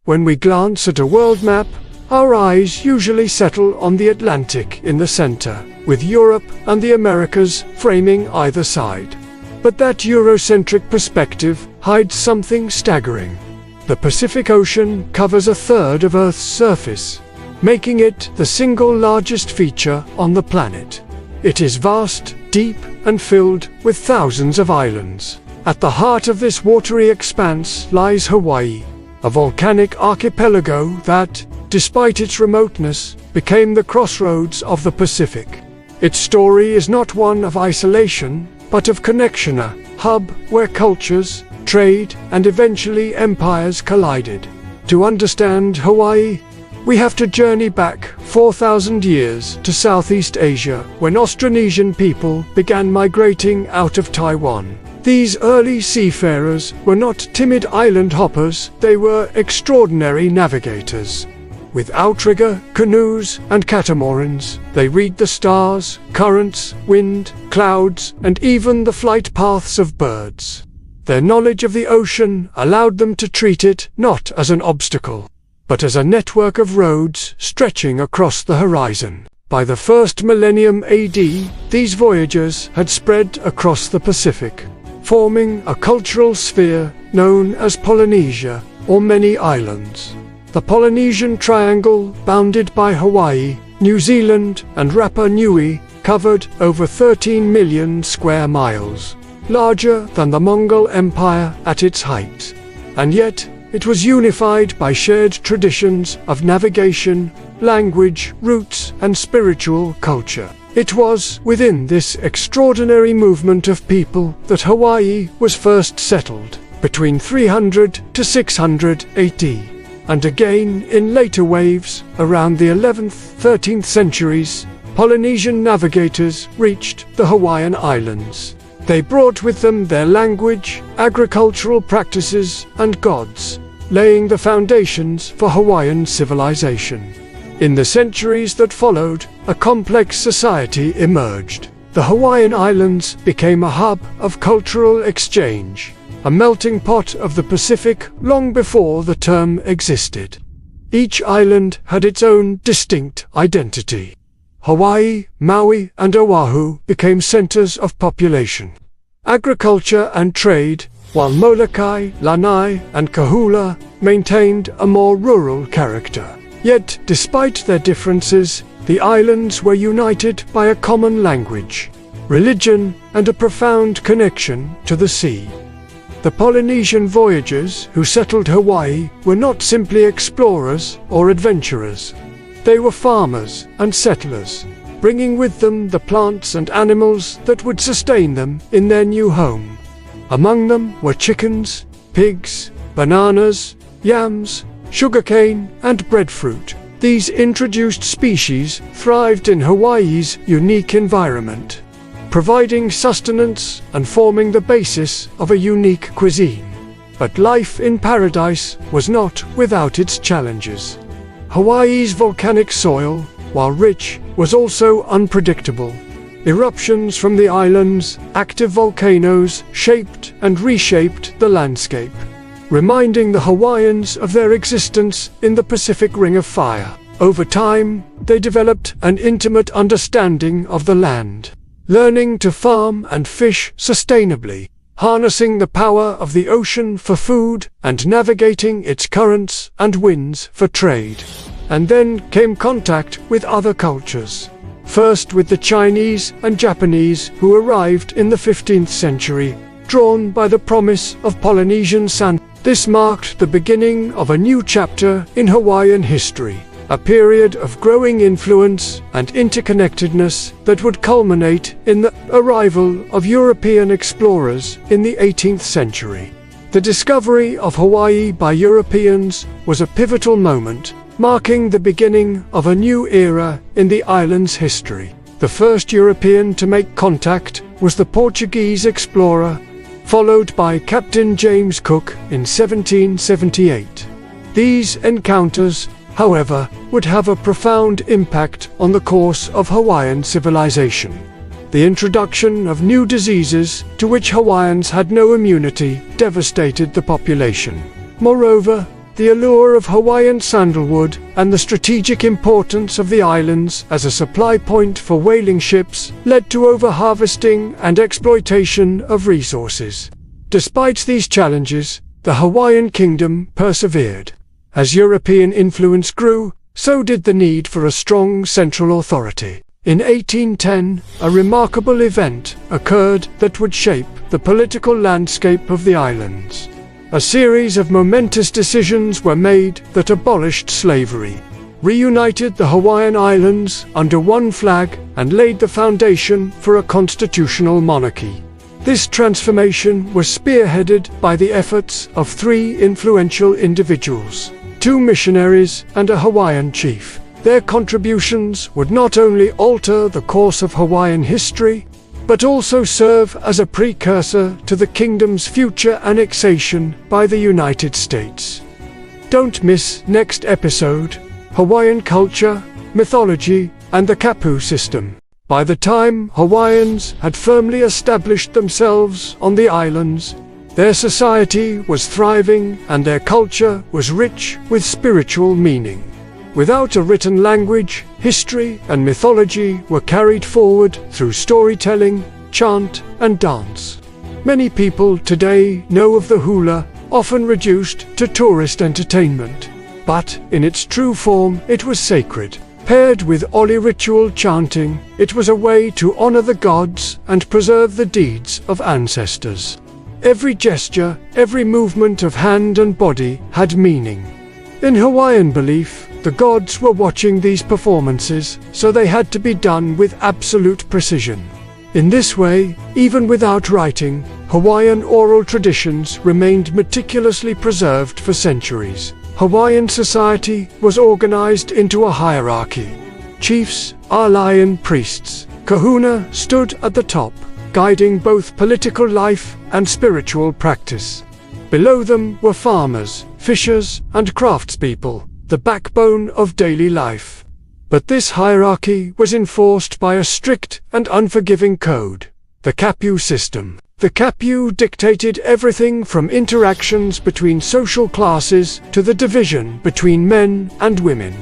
When we glance at a world map, our eyes usually settle on the Atlantic in the center, with Europe and the Americas framing either side. But that Eurocentric perspective hides something staggering. The Pacific Ocean covers a third of Earth's surface, making it the single largest feature on the planet. It is vast, deep, and filled with thousands of islands. At the heart of this watery expanse lies Hawaii, a volcanic archipelago that, despite its remoteness, became the crossroads of the Pacific. Its story is not one of isolation, but of connection, a hub where cultures, trade, and eventually empires collided. To understand Hawaii, we have to journey back 4,000 years to Southeast Asia, when Austronesian people began migrating out of Taiwan. These early seafarers were not timid island hoppers, they were extraordinary navigators. With outrigger, canoes, and catamarans, they read the stars, currents, wind, clouds, and even the flight paths of birds. Their knowledge of the ocean allowed them to treat it not as an obstacle, but as a network of roads stretching across the horizon. By the first millennium AD, these voyagers had spread across the Pacific, forming a cultural sphere known as Polynesia, or many islands. The Polynesian Triangle, bounded by Hawaii, New Zealand, and Rapa Nui, covered over 13 million square miles, larger than the Mongol Empire at its height. And yet, it was unified by shared traditions of navigation, language, roots, and spiritual culture. It was within this extraordinary movement of people that Hawaii was first settled, between 300 to 600 AD, and again in later waves, around the 11th, 13th centuries, Polynesian navigators reached the Hawaiian Islands. They brought with them their language, agricultural practices, and gods, laying the foundations for Hawaiian civilization. In the centuries that followed, a complex society emerged. The Hawaiian Islands became a hub of cultural exchange, a melting pot of the Pacific long before the term existed. Each island had its own distinct identity. Hawaii, Maui, and Oahu became centers of population, agriculture, and trade, while Molokai, Lanai, and Kahula maintained a more rural character. Yet, despite their differences, the islands were united by a common language, religion, and a profound connection to the sea. The Polynesian voyagers who settled Hawaii were not simply explorers or adventurers. They were farmers and settlers, bringing with them the plants and animals that would sustain them in their new home. Among them were chickens, pigs, bananas, yams, sugarcane, and breadfruit. These introduced species thrived in Hawaii's unique environment, providing sustenance and forming the basis of a unique cuisine. But life in paradise was not without its challenges. Hawaii's volcanic soil, while rich, was also unpredictable. Eruptions from the island's active volcanoes shaped and reshaped the landscape, reminding the Hawaiians of their existence in the Pacific Ring of Fire. Over time, they developed an intimate understanding of the land, learning to farm and fish sustainably, harnessing the power of the ocean for food and navigating its currents and winds for trade. And then came contact with other cultures. First with the Chinese and Japanese, who arrived in the 15th century, drawn by the promise of Polynesian sand. This marked the beginning of a new chapter in Hawaiian history, a period of growing influence and interconnectedness that would culminate in the arrival of European explorers in the 18th century. The discovery of Hawaii by Europeans was a pivotal moment, marking the beginning of a new era in the island's history. The first European to make contact was the Portuguese explorer, followed by Captain James Cook in 1778. These encounters, however, would have a profound impact on the course of Hawaiian civilization. The introduction of new diseases to which Hawaiians had no immunity devastated the population. Moreover, the allure of Hawaiian sandalwood and the strategic importance of the islands as a supply point for whaling ships led to overharvesting and exploitation of resources. Despite these challenges, the Hawaiian Kingdom persevered. As European influence grew, so did the need for a strong central authority. In 1810, a remarkable event occurred that would shape the political landscape of the islands. A series of momentous decisions were made that abolished slavery, reunited the Hawaiian Islands under one flag, and laid the foundation for a constitutional monarchy. This transformation was spearheaded by the efforts of three influential individuals: two missionaries and a Hawaiian chief. Their contributions would not only alter the course of Hawaiian history, but also serve as a precursor to the kingdom's future annexation by the United States. Don't miss next episode: Hawaiian culture, mythology, and the Kapu system. By the time Hawaiians had firmly established themselves on the islands, their society was thriving and their culture was rich with spiritual meaning. Without a written language, history and mythology were carried forward through storytelling, chant, and dance. Many people today know of the hula, often reduced to tourist entertainment. But, in its true form, it was sacred. Paired with oli ritual chanting, it was a way to honor the gods and preserve the deeds of ancestors. Every gesture, every movement of hand and body had meaning. In Hawaiian belief, the gods were watching these performances, so they had to be done with absolute precision. In this way, even without writing, Hawaiian oral traditions remained meticulously preserved for centuries. Hawaiian society was organized into a hierarchy. Chiefs, alae priests, kahuna stood at the top, guiding both political life and spiritual practice. Below them were farmers, fishers, and craftspeople, the backbone of daily life. But this hierarchy was enforced by a strict and unforgiving code, the Kapu system. The Kapu dictated everything from interactions between social classes to the division between men and women.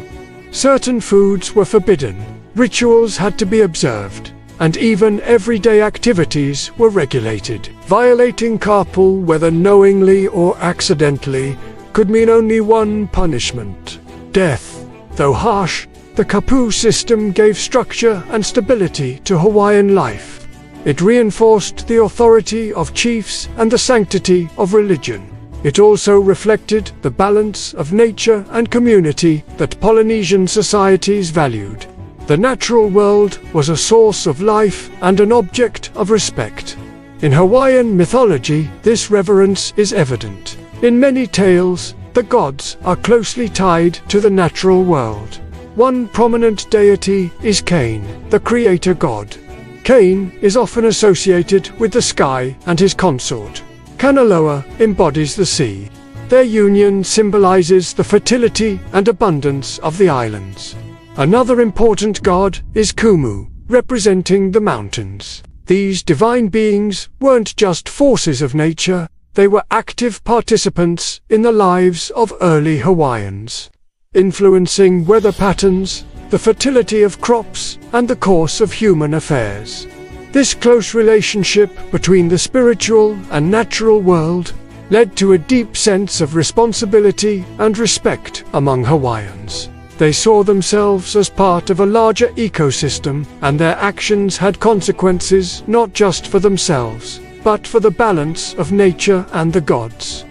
Certain foods were forbidden, rituals had to be observed, and even everyday activities were regulated. Violating Kapu, whether knowingly or accidentally, could mean only one punishment: death. Though harsh, the Kapu system gave structure and stability to Hawaiian life. It reinforced the authority of chiefs and the sanctity of religion. It also reflected the balance of nature and community that Polynesian societies valued. The natural world was a source of life and an object of respect. In Hawaiian mythology, this reverence is evident. In many tales, the gods are closely tied to the natural world. One prominent deity is Cain, the creator god. Cain is often associated with the sky, and his consort, Kanaloa, embodies the sea. Their union symbolizes the fertility and abundance of the islands. Another important god is Kumu, representing the mountains. These divine beings weren't just forces of nature, they were active participants in the lives of early Hawaiians, influencing weather patterns, the fertility of crops, and the course of human affairs. This close relationship between the spiritual and natural world led to a deep sense of responsibility and respect among Hawaiians. They saw themselves as part of a larger ecosystem, and their actions had consequences not just for themselves, but for the balance of nature and the gods.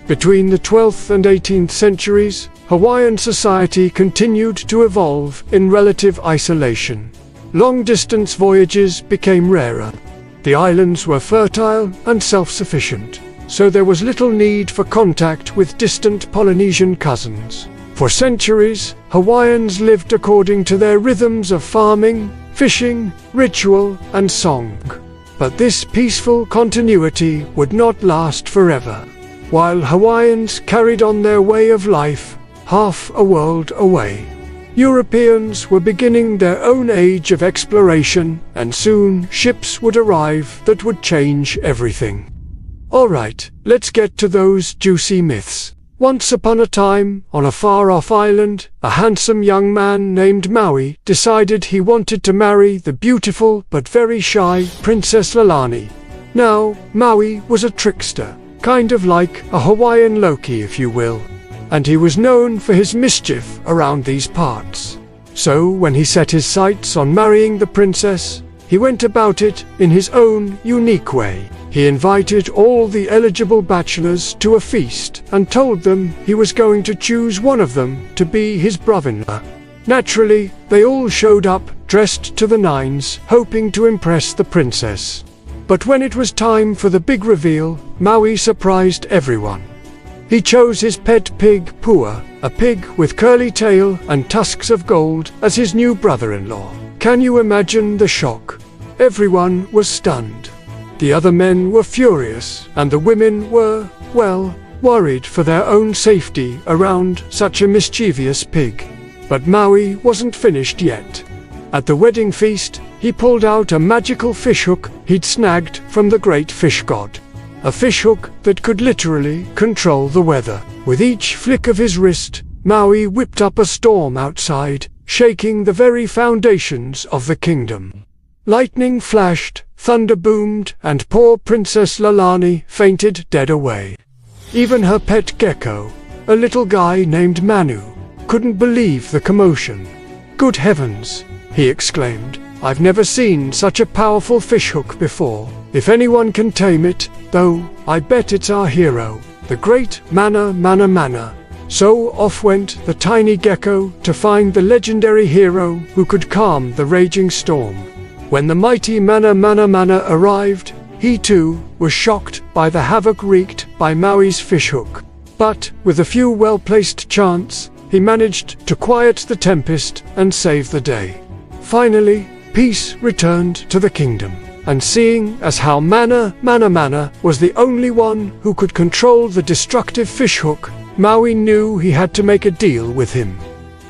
Between the 12th and 18th centuries, Hawaiian society continued to evolve in relative isolation. Long-distance voyages became rarer. The islands were fertile and self-sufficient, so there was little need for contact with distant Polynesian cousins. For centuries, Hawaiians lived according to their rhythms of farming, fishing, ritual, and song. But this peaceful continuity would not last forever. While Hawaiians carried on their way of life, half a world away, Europeans were beginning their own age of exploration, and soon ships would arrive that would change everything. Alright, let's get to those juicy myths. Once upon a time, on a far-off island, a handsome young man named Maui decided he wanted to marry the beautiful but very shy Princess Lalani. Now, Maui was a trickster, kind of like a Hawaiian Loki, if you will, and he was known for his mischief around these parts. So, when he set his sights on marrying the princess, he went about it in his own unique way. He invited all the eligible bachelors to a feast and told them he was going to choose one of them to be his brother-in-law. Naturally, they all showed up, dressed to the nines, hoping to impress the princess. But when it was time for the big reveal, Maui surprised everyone. He chose his pet pig, Pua, a pig with curly tail and tusks of gold, as his new brother-in-law. Can you imagine the shock? Everyone was stunned. The other men were furious, and the women were, well, worried for their own safety around such a mischievous pig. But Maui wasn't finished yet. At the wedding feast, he pulled out a magical fishhook he'd snagged from the great fish god. A fishhook that could literally control the weather. With each flick of his wrist, Maui whipped up a storm outside, shaking the very foundations of the kingdom. Lightning flashed, thunder boomed, and poor Princess Lalani fainted dead away. Even her pet gecko, a little guy named Manu, couldn't believe the commotion. "Good heavens!" he exclaimed. "I've never seen such a powerful fishhook before. If anyone can tame it, though, I bet it's our hero, the great Mana." So off went the tiny gecko to find the legendary hero who could calm the raging storm. When the mighty Mana arrived, he too was shocked by the havoc wreaked by Maui's fishhook. But, with a few well-placed chants, he managed to quiet the tempest and save the day. Finally, peace returned to the kingdom, and seeing as how Mana was the only one who could control the destructive fishhook, Maui knew he had to make a deal with him.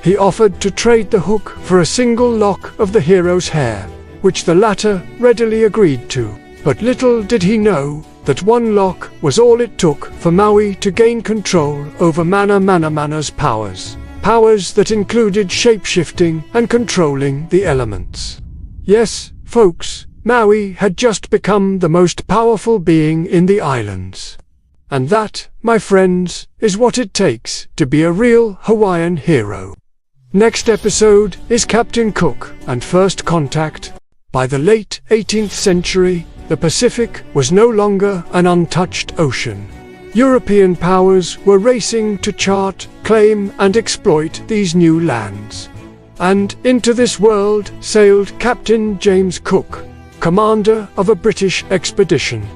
He offered to trade the hook for a single lock of the hero's hair, which the latter readily agreed to. But little did he know that one lock was all it took for Maui to gain control over Mana's powers. Powers that included shape-shifting and controlling the elements. Yes, folks, Maui had just become the most powerful being in the islands. And that, my friends, is what it takes to be a real Hawaiian hero. Next episode is Captain Cook and First Contact. By the late 18th century, the Pacific was no longer an untouched ocean. European powers were racing to chart, claim, and exploit these new lands. And into this world sailed Captain James Cook, commander of a British expedition.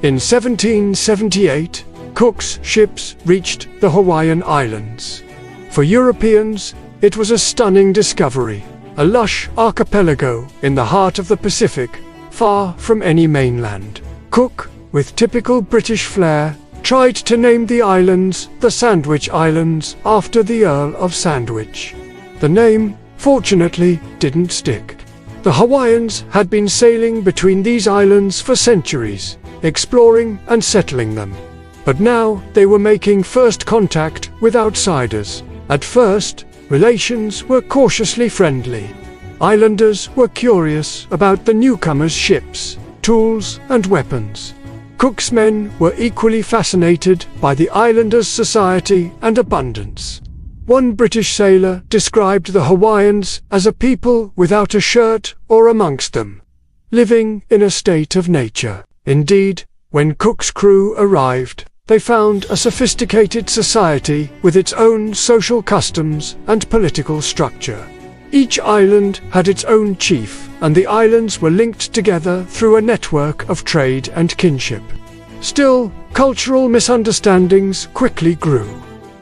In 1778, Cook's ships reached the Hawaiian Islands. For Europeans, it was a stunning discovery. A lush archipelago in the heart of the Pacific, far from any mainland. Cook, with typical British flair, tried to name the islands the Sandwich Islands after the Earl of Sandwich. The name, fortunately, didn't stick. The Hawaiians had been sailing between these islands for centuries, exploring and settling them. But now they were making first contact with outsiders. At first, relations were cautiously friendly. Islanders were curious about the newcomers' ships, tools, and weapons. Cook's men were equally fascinated by the islanders' society and abundance. One British sailor described the Hawaiians as a people without a shirt or amongst them, living in a state of nature. Indeed, when Cook's crew arrived, they found a sophisticated society with its own social customs and political structure. Each island had its own chief, and the islands were linked together through a network of trade and kinship. Still, cultural misunderstandings quickly grew.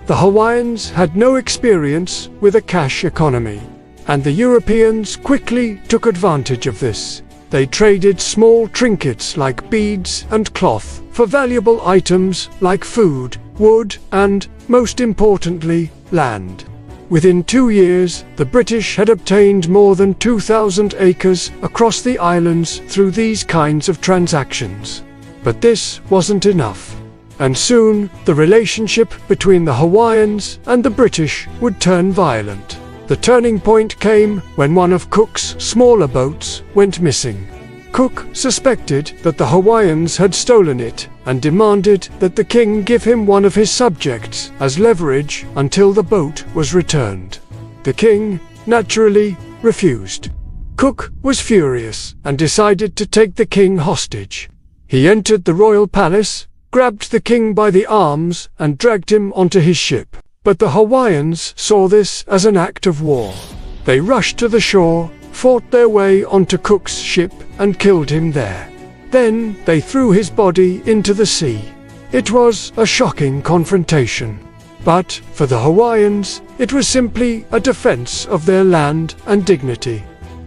The Hawaiians had no experience with a cash economy, and the Europeans quickly took advantage of this. They traded small trinkets like beads and cloth for valuable items like food, wood, and, most importantly, land. Within 2 years, the British had obtained more than 2,000 acres across the islands through these kinds of transactions. But this wasn't enough. and soon the relationship between the Hawaiians and the British would turn violent. The turning point came when one of Cook's smaller boats went missing. Cook suspected that the Hawaiians had stolen it and demanded that the king give him one of his subjects as leverage until the boat was returned. The king, naturally, refused. Cook was furious and decided to take the king hostage. He entered the royal palace, grabbed the king by the arms and dragged him onto his ship. But the Hawaiians saw this as an act of war. They rushed to the shore, fought their way onto Cook's ship and killed him there. Then they threw his body into the sea. It was a shocking confrontation. But for the Hawaiians, it was simply a defense of their land and dignity.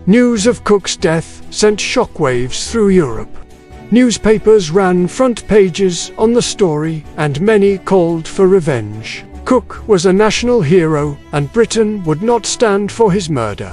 News of Cook's death sent shockwaves through Europe. Newspapers ran front pages on the story, and many called for revenge. Cook was a national hero, and Britain would not stand for his murder.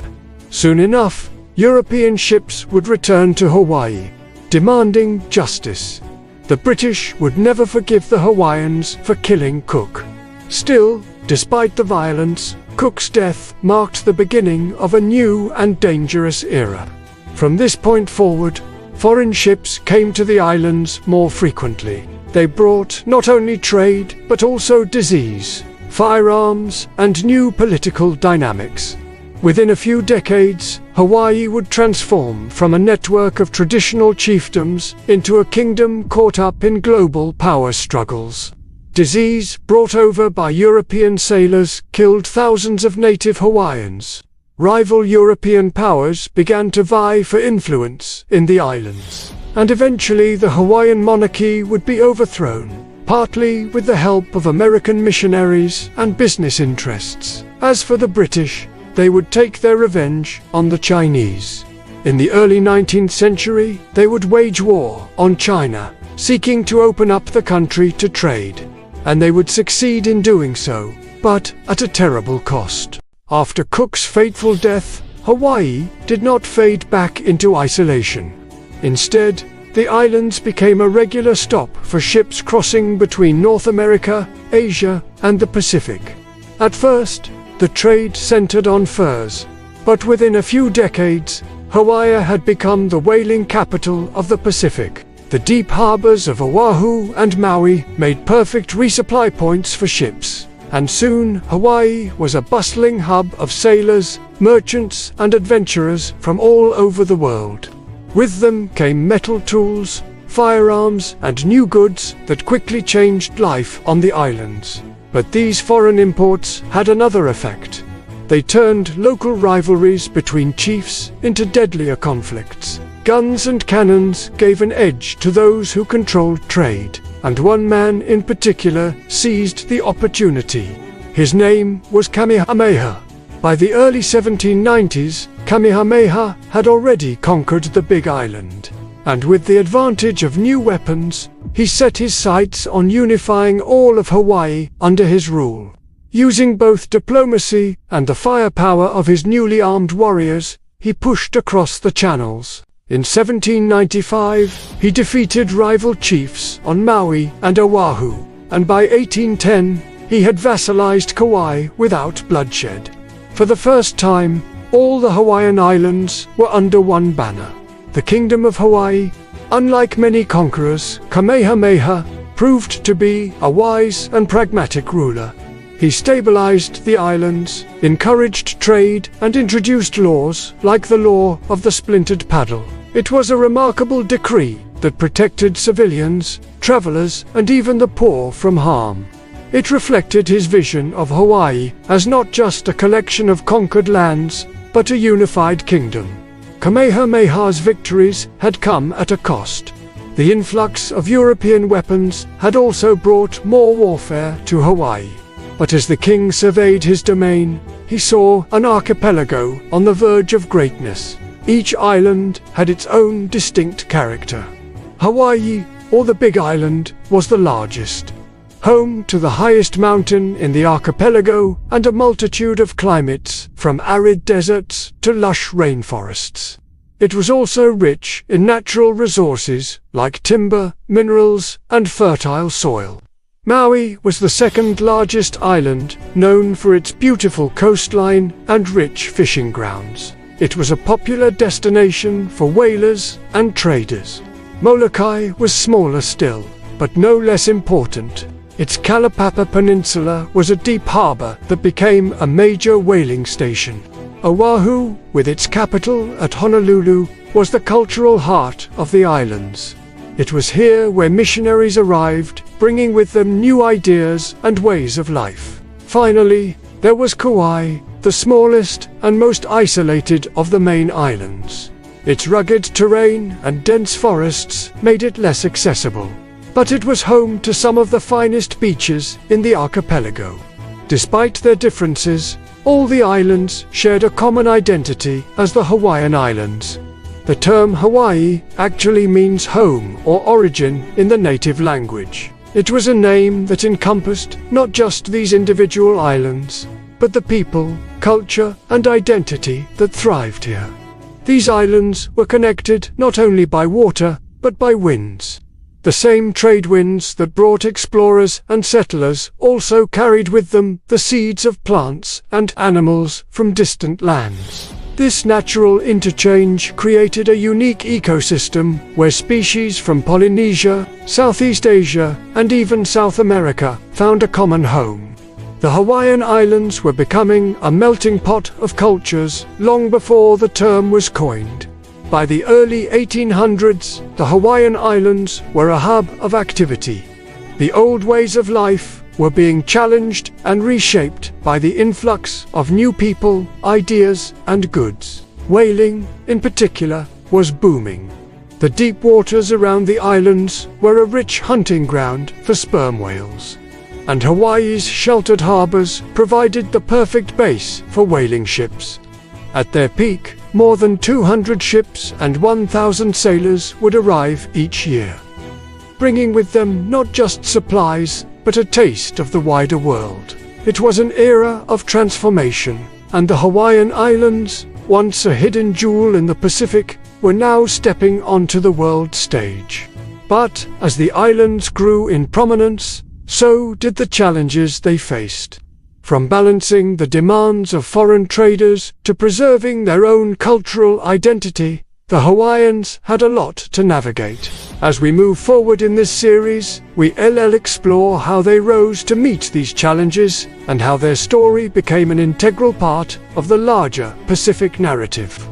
Soon enough, European ships would return to Hawaii, demanding justice. The British would never forgive the Hawaiians for killing Cook. Still, despite the violence, Cook's death marked the beginning of a new and dangerous era. From this point forward, foreign ships came to the islands more frequently. They brought not only trade, but also disease, firearms, and new political dynamics. Within a few decades, Hawaii would transform from a network of traditional chiefdoms into a kingdom caught up in global power struggles. Disease brought over by European sailors killed thousands of native Hawaiians. Rival European powers began to vie for influence in the islands, and eventually the Hawaiian monarchy would be overthrown, partly with the help of American missionaries and business interests. As for the British, they would take their revenge on the Chinese. In the early 19th century, they would wage war on China, seeking to open up the country to trade. And they would succeed in doing so, but at a terrible cost. After Cook's fateful death, Hawaii did not fade back into isolation. Instead, the islands became a regular stop for ships crossing between North America, Asia, and the Pacific. At first, the trade centered on furs, but within a few decades, Hawaii had become the whaling capital of the Pacific. The deep harbors of Oahu and Maui made perfect resupply points for ships, and soon Hawaii was a bustling hub of sailors, merchants, and adventurers from all over the world. With them came metal tools, firearms, and new goods that quickly changed life on the islands. But these foreign imports had another effect. They turned local rivalries between chiefs into deadlier conflicts. Guns and cannons gave an edge to those who controlled trade, and one man in particular seized the opportunity. His name was Kamehameha. By the early 1790s, Kamehameha had already conquered the Big Island, and with the advantage of new weapons, he set his sights on unifying all of Hawaii under his rule. Using both diplomacy and the firepower of his newly armed warriors, he pushed across the channels. In 1795, he defeated rival chiefs on Maui and Oahu, and by 1810, he had vassalized Kauai without bloodshed. For the first time, all the Hawaiian Islands were under one banner. The Kingdom of Hawaii. Unlike many conquerors, Kamehameha proved to be a wise and pragmatic ruler. He stabilized the islands, encouraged trade, and introduced laws like the law of the splintered paddle. It was a remarkable decree that protected civilians, travelers, and even the poor from harm. It reflected his vision of Hawaii as not just a collection of conquered lands, but a unified kingdom. Kamehameha's victories had come at a cost. The influx of European weapons had also brought more warfare to Hawaii. But as the king surveyed his domain, he saw an archipelago on the verge of greatness. Each island had its own distinct character. Hawaii, or the Big Island, was the largest, home to the highest mountain in the archipelago and a multitude of climates, from arid deserts to lush rainforests. It was also rich in natural resources like timber, minerals, and fertile soil. Maui was the second largest island, known for its beautiful coastline and rich fishing grounds. It was a popular destination for whalers and traders. Molokai was smaller still, but no less important. Its Kalapapa Peninsula was a deep harbor that became a major whaling station. Oahu, with its capital at Honolulu, was the cultural heart of the islands. It was here where missionaries arrived, bringing with them new ideas and ways of life. Finally, there was Kauai, the smallest and most isolated of the main islands. Its rugged terrain and dense forests made it less accessible. But it was home to some of the finest beaches in the archipelago. Despite their differences, all the islands shared a common identity as the Hawaiian Islands. The term Hawaii actually means home or origin in the native language. It was a name that encompassed not just these individual islands, but the people, culture, and identity that thrived here. These islands were connected not only by water, but by winds. The same trade winds that brought explorers and settlers also carried with them the seeds of plants and animals from distant lands. This natural interchange created a unique ecosystem where species from Polynesia, Southeast Asia, and even South America found a common home. The Hawaiian Islands were becoming a melting pot of cultures long before the term was coined. By the early 1800s, the Hawaiian Islands were a hub of activity. The old ways of life were being challenged and reshaped by the influx of new people, ideas, and goods. Whaling, in particular, was booming. The deep waters around the islands were a rich hunting ground for sperm whales. And Hawaii's sheltered harbors provided the perfect base for whaling ships. At their peak, more than 200 ships and 1,000 sailors would arrive each year, bringing with them not just supplies, but a taste of the wider world. It was an era of transformation, and the Hawaiian Islands, once a hidden jewel in the Pacific, were now stepping onto the world stage. But as the islands grew in prominence, so did the challenges they faced. From balancing the demands of foreign traders to preserving their own cultural identity, the Hawaiians had a lot to navigate. As we move forward in this series, we'll explore how they rose to meet these challenges and how their story became an integral part of the larger Pacific narrative.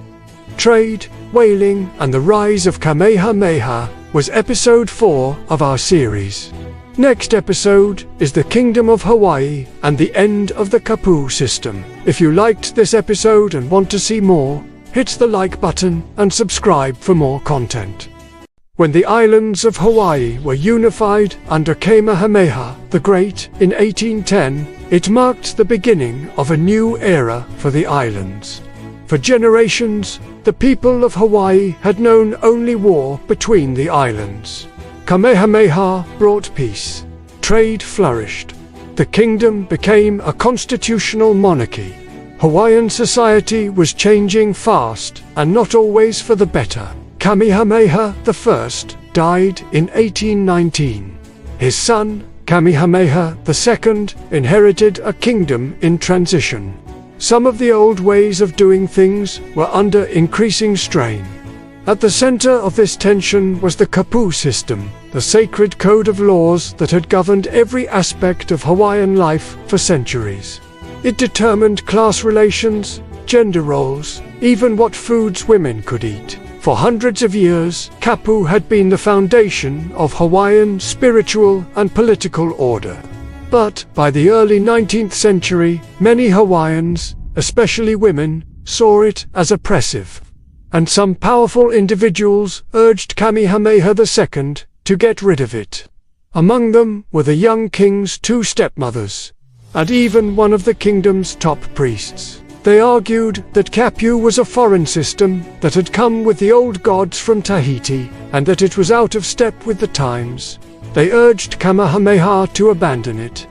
Trade, Whaling, and the Rise of Kamehameha was episode 4 of our series. Next episode is the Kingdom of Hawaii and the end of the Kapu system. If you liked this episode and want to see more, hit the like button and subscribe for more content. When the islands of Hawaii were unified under Kamehameha the Great in 1810, it marked the beginning of a new era for the islands. For generations, the people of Hawaii had known only war between the islands. Kamehameha brought peace. Trade flourished. The kingdom became a constitutional monarchy. Hawaiian society was changing fast, and not always for the better. Kamehameha I died in 1819. His son, Kamehameha II, inherited a kingdom in transition. Some of the old ways of doing things were under increasing strain. At the center of this tension was the Kapu system, the sacred code of laws that had governed every aspect of Hawaiian life for centuries. It determined class relations, gender roles, even what foods women could eat. For hundreds of years, Kapu had been the foundation of Hawaiian spiritual and political order. But by the early 19th century, many Hawaiians, especially women, saw it as oppressive. And some powerful individuals urged Kamehameha II to get rid of it. Among them were the young king's 2 stepmothers, and even one of the kingdom's top priests. They argued that Kapu was a foreign system that had come with the old gods from Tahiti, and that it was out of step with the times. They urged Kamehameha to abandon it.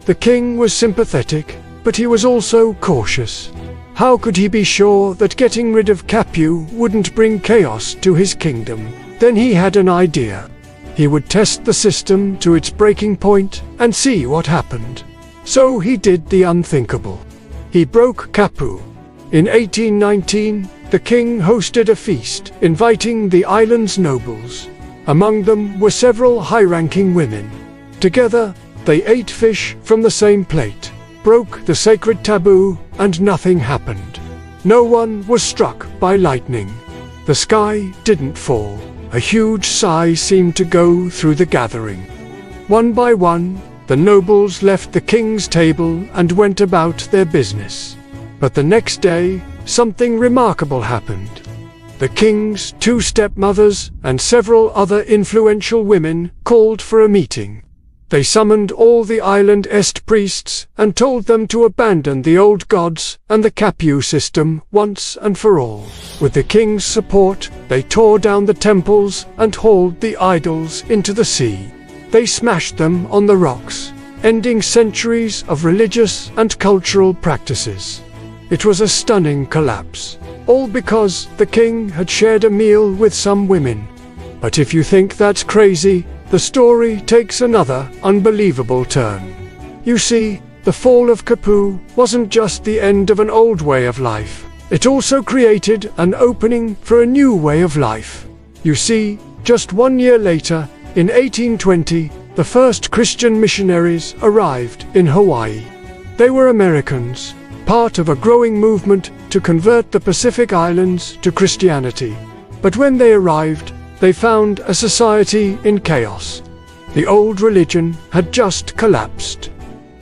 The king was sympathetic, but he was also cautious. How could he be sure that getting rid of Kapu wouldn't bring chaos to his kingdom? Then he had an idea. He would test the system to its breaking point and see what happened. So he did the unthinkable. He broke Kapu. In 1819, the king hosted a feast, inviting the island's nobles. Among them were several high-ranking women. Together, they ate fish from the same plate, broke the sacred taboo, and nothing happened. No one was struck by lightning. The sky didn't fall. A huge sigh seemed to go through the gathering. One by one, the nobles left the king's table and went about their business. But the next day, something remarkable happened. The king's 2 stepmothers and several other influential women called for a meeting. They summoned all the island-est priests and told them to abandon the old gods and the Kapu system once and for all. With the king's support, they tore down the temples and hauled the idols into the sea. They smashed them on the rocks, ending centuries of religious and cultural practices. It was a stunning collapse, all because the king had shared a meal with some women. But if you think that's crazy, the story takes another unbelievable turn. You see, the fall of Kapu wasn't just the end of an old way of life. It also created an opening for a new way of life. You see, just 1 year later, in 1820, the first Christian missionaries arrived in Hawaii. They were Americans, part of a growing movement to convert the Pacific Islands to Christianity. But when they arrived, they found a society in chaos. The old religion had just collapsed.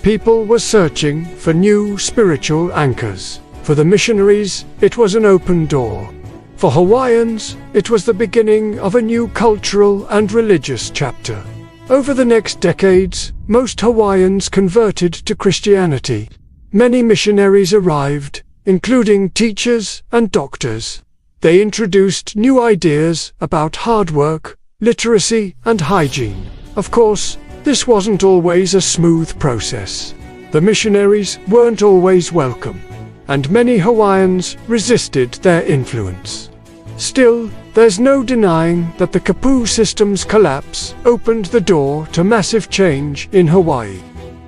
People were searching for new spiritual anchors. For the missionaries, it was an open door. For Hawaiians, it was the beginning of a new cultural and religious chapter. Over the next decades, most Hawaiians converted to Christianity. Many missionaries arrived, including teachers and doctors. They introduced new ideas about hard work, literacy, and hygiene. Of course, this wasn't always a smooth process. The missionaries weren't always welcome, and many Hawaiians resisted their influence. Still, there's no denying that the Kapu system's collapse opened the door to massive change in Hawaii.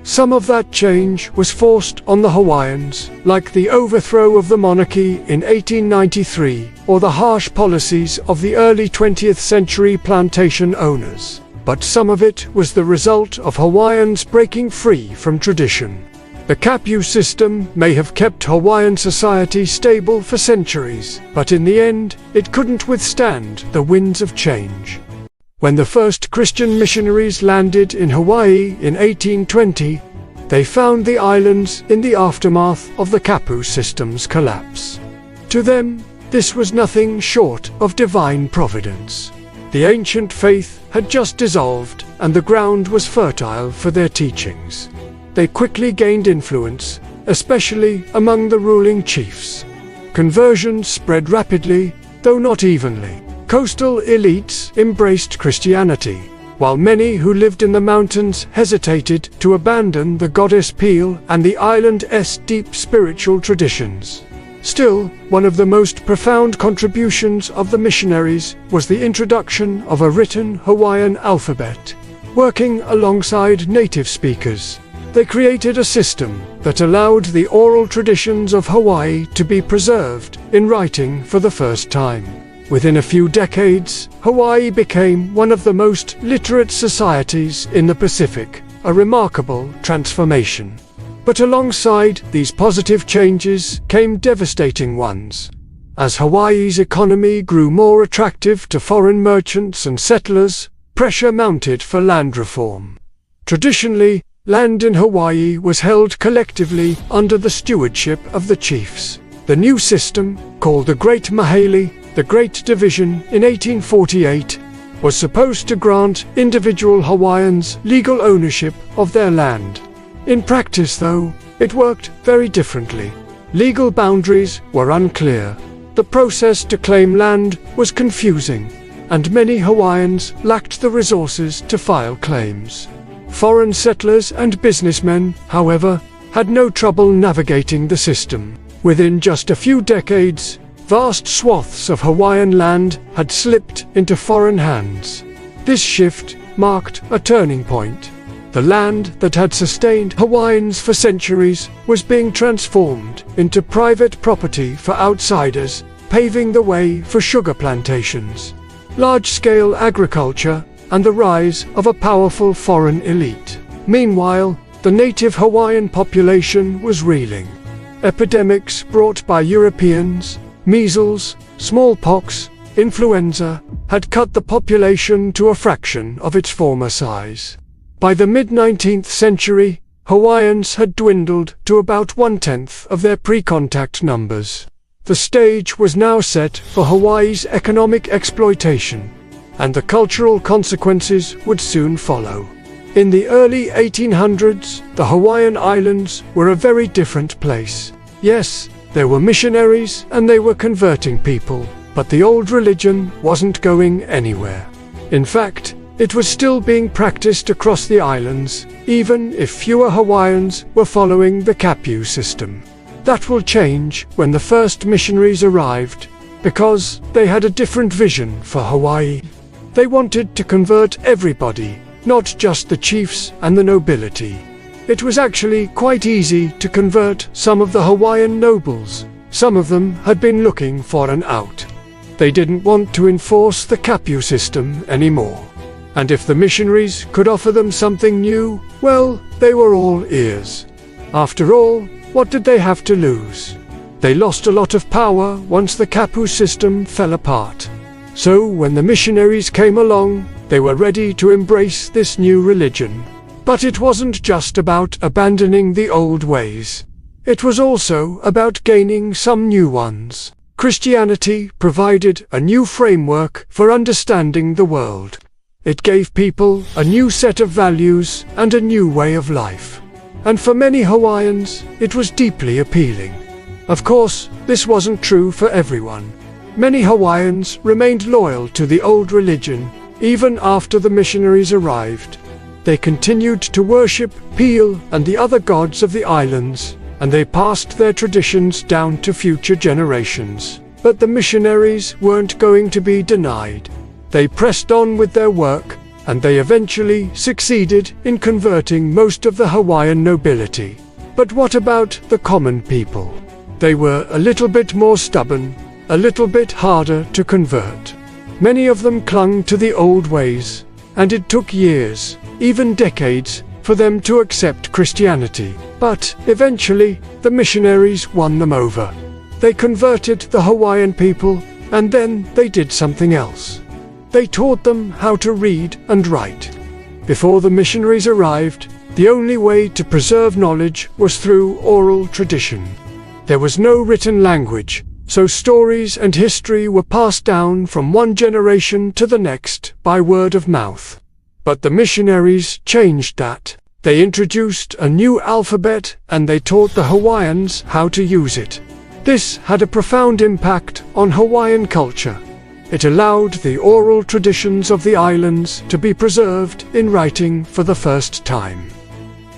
Some of that change was forced on the Hawaiians, like the overthrow of the monarchy in 1893, or the harsh policies of the early 20th century plantation owners. But some of it was the result of Hawaiians breaking free from tradition. The Kapu system may have kept Hawaiian society stable for centuries, but in the end, it couldn't withstand the winds of change. When the first Christian missionaries landed in Hawaii in 1820, they found the islands in the aftermath of the Kapu system's collapse. To them, this was nothing short of divine providence. The ancient faith had just dissolved, and the ground was fertile for their teachings. They quickly gained influence, especially among the ruling chiefs. Conversions spread rapidly, though not evenly. Coastal elites embraced Christianity, while many who lived in the mountains hesitated to abandon the goddess Pele and the island's deep spiritual traditions. Still, one of the most profound contributions of the missionaries was the introduction of a written Hawaiian alphabet. Working alongside native speakers, they created a system that allowed the oral traditions of Hawaii to be preserved in writing for the first time. Within a few decades, Hawaii became one of the most literate societies in the Pacific, a remarkable transformation. But alongside these positive changes came devastating ones. As Hawaii's economy grew more attractive to foreign merchants and settlers, pressure mounted for land reform. Traditionally, land in Hawaii was held collectively under the stewardship of the chiefs. The new system, called the Great Mahele, the Great Division, in 1848, was supposed to grant individual Hawaiians legal ownership of their land. In practice, though, it worked very differently. Legal boundaries were unclear. The process to claim land was confusing, and many Hawaiians lacked the resources to file claims. Foreign settlers and businessmen, however, had no trouble navigating the system. Within just a few decades, vast swaths of Hawaiian land had slipped into foreign hands. This shift marked a turning point. The land that had sustained Hawaiians for centuries was being transformed into private property for outsiders, paving the way for sugar plantations, large-scale agriculture, and the rise of a powerful foreign elite. Meanwhile, the native Hawaiian population was reeling. Epidemics brought by Europeans, measles, smallpox, influenza, had cut the population to a fraction of its former size. By the mid-19th century, Hawaiians had dwindled to about 1/10 of their pre-contact numbers. The stage was now set for Hawaii's economic exploitation, and the cultural consequences would soon follow. In the early 1800s, the Hawaiian Islands were a very different place. Yes, there were missionaries and they were converting people, but the old religion wasn't going anywhere. In fact, it was still being practiced across the islands, even if fewer Hawaiians were following the Kapu system. That will change when the first missionaries arrived, because they had a different vision for Hawaii. They wanted to convert everybody, not just the chiefs and the nobility. It was actually quite easy to convert some of the Hawaiian nobles. Some of them had been looking for an out. They didn't want to enforce the Kapu system anymore. And if the missionaries could offer them something new, well, they were all ears. After all, what did they have to lose? They lost a lot of power once the Kapu system fell apart. So when the missionaries came along, they were ready to embrace this new religion. But it wasn't just about abandoning the old ways. It was also about gaining some new ones. Christianity provided a new framework for understanding the world. It gave people a new set of values and a new way of life. And for many Hawaiians, it was deeply appealing. Of course, this wasn't true for everyone. Many Hawaiians remained loyal to the old religion, even after the missionaries arrived. They continued to worship Pele and the other gods of the islands, and they passed their traditions down to future generations. But the missionaries weren't going to be denied. They pressed on with their work, and they eventually succeeded in converting most of the Hawaiian nobility. But what about the common people? They were a little bit more stubborn, a little bit harder to convert. Many of them clung to the old ways, and it took years, even decades, for them to accept Christianity. But eventually, the missionaries won them over. They converted the Hawaiian people, and then they did something else. They taught them how to read and write. Before the missionaries arrived, the only way to preserve knowledge was through oral tradition. There was no written language, so stories and history were passed down from one generation to the next by word of mouth. But the missionaries changed that. They introduced a new alphabet and they taught the Hawaiians how to use it. This had a profound impact on Hawaiian culture. It allowed the oral traditions of the islands to be preserved in writing for the first time.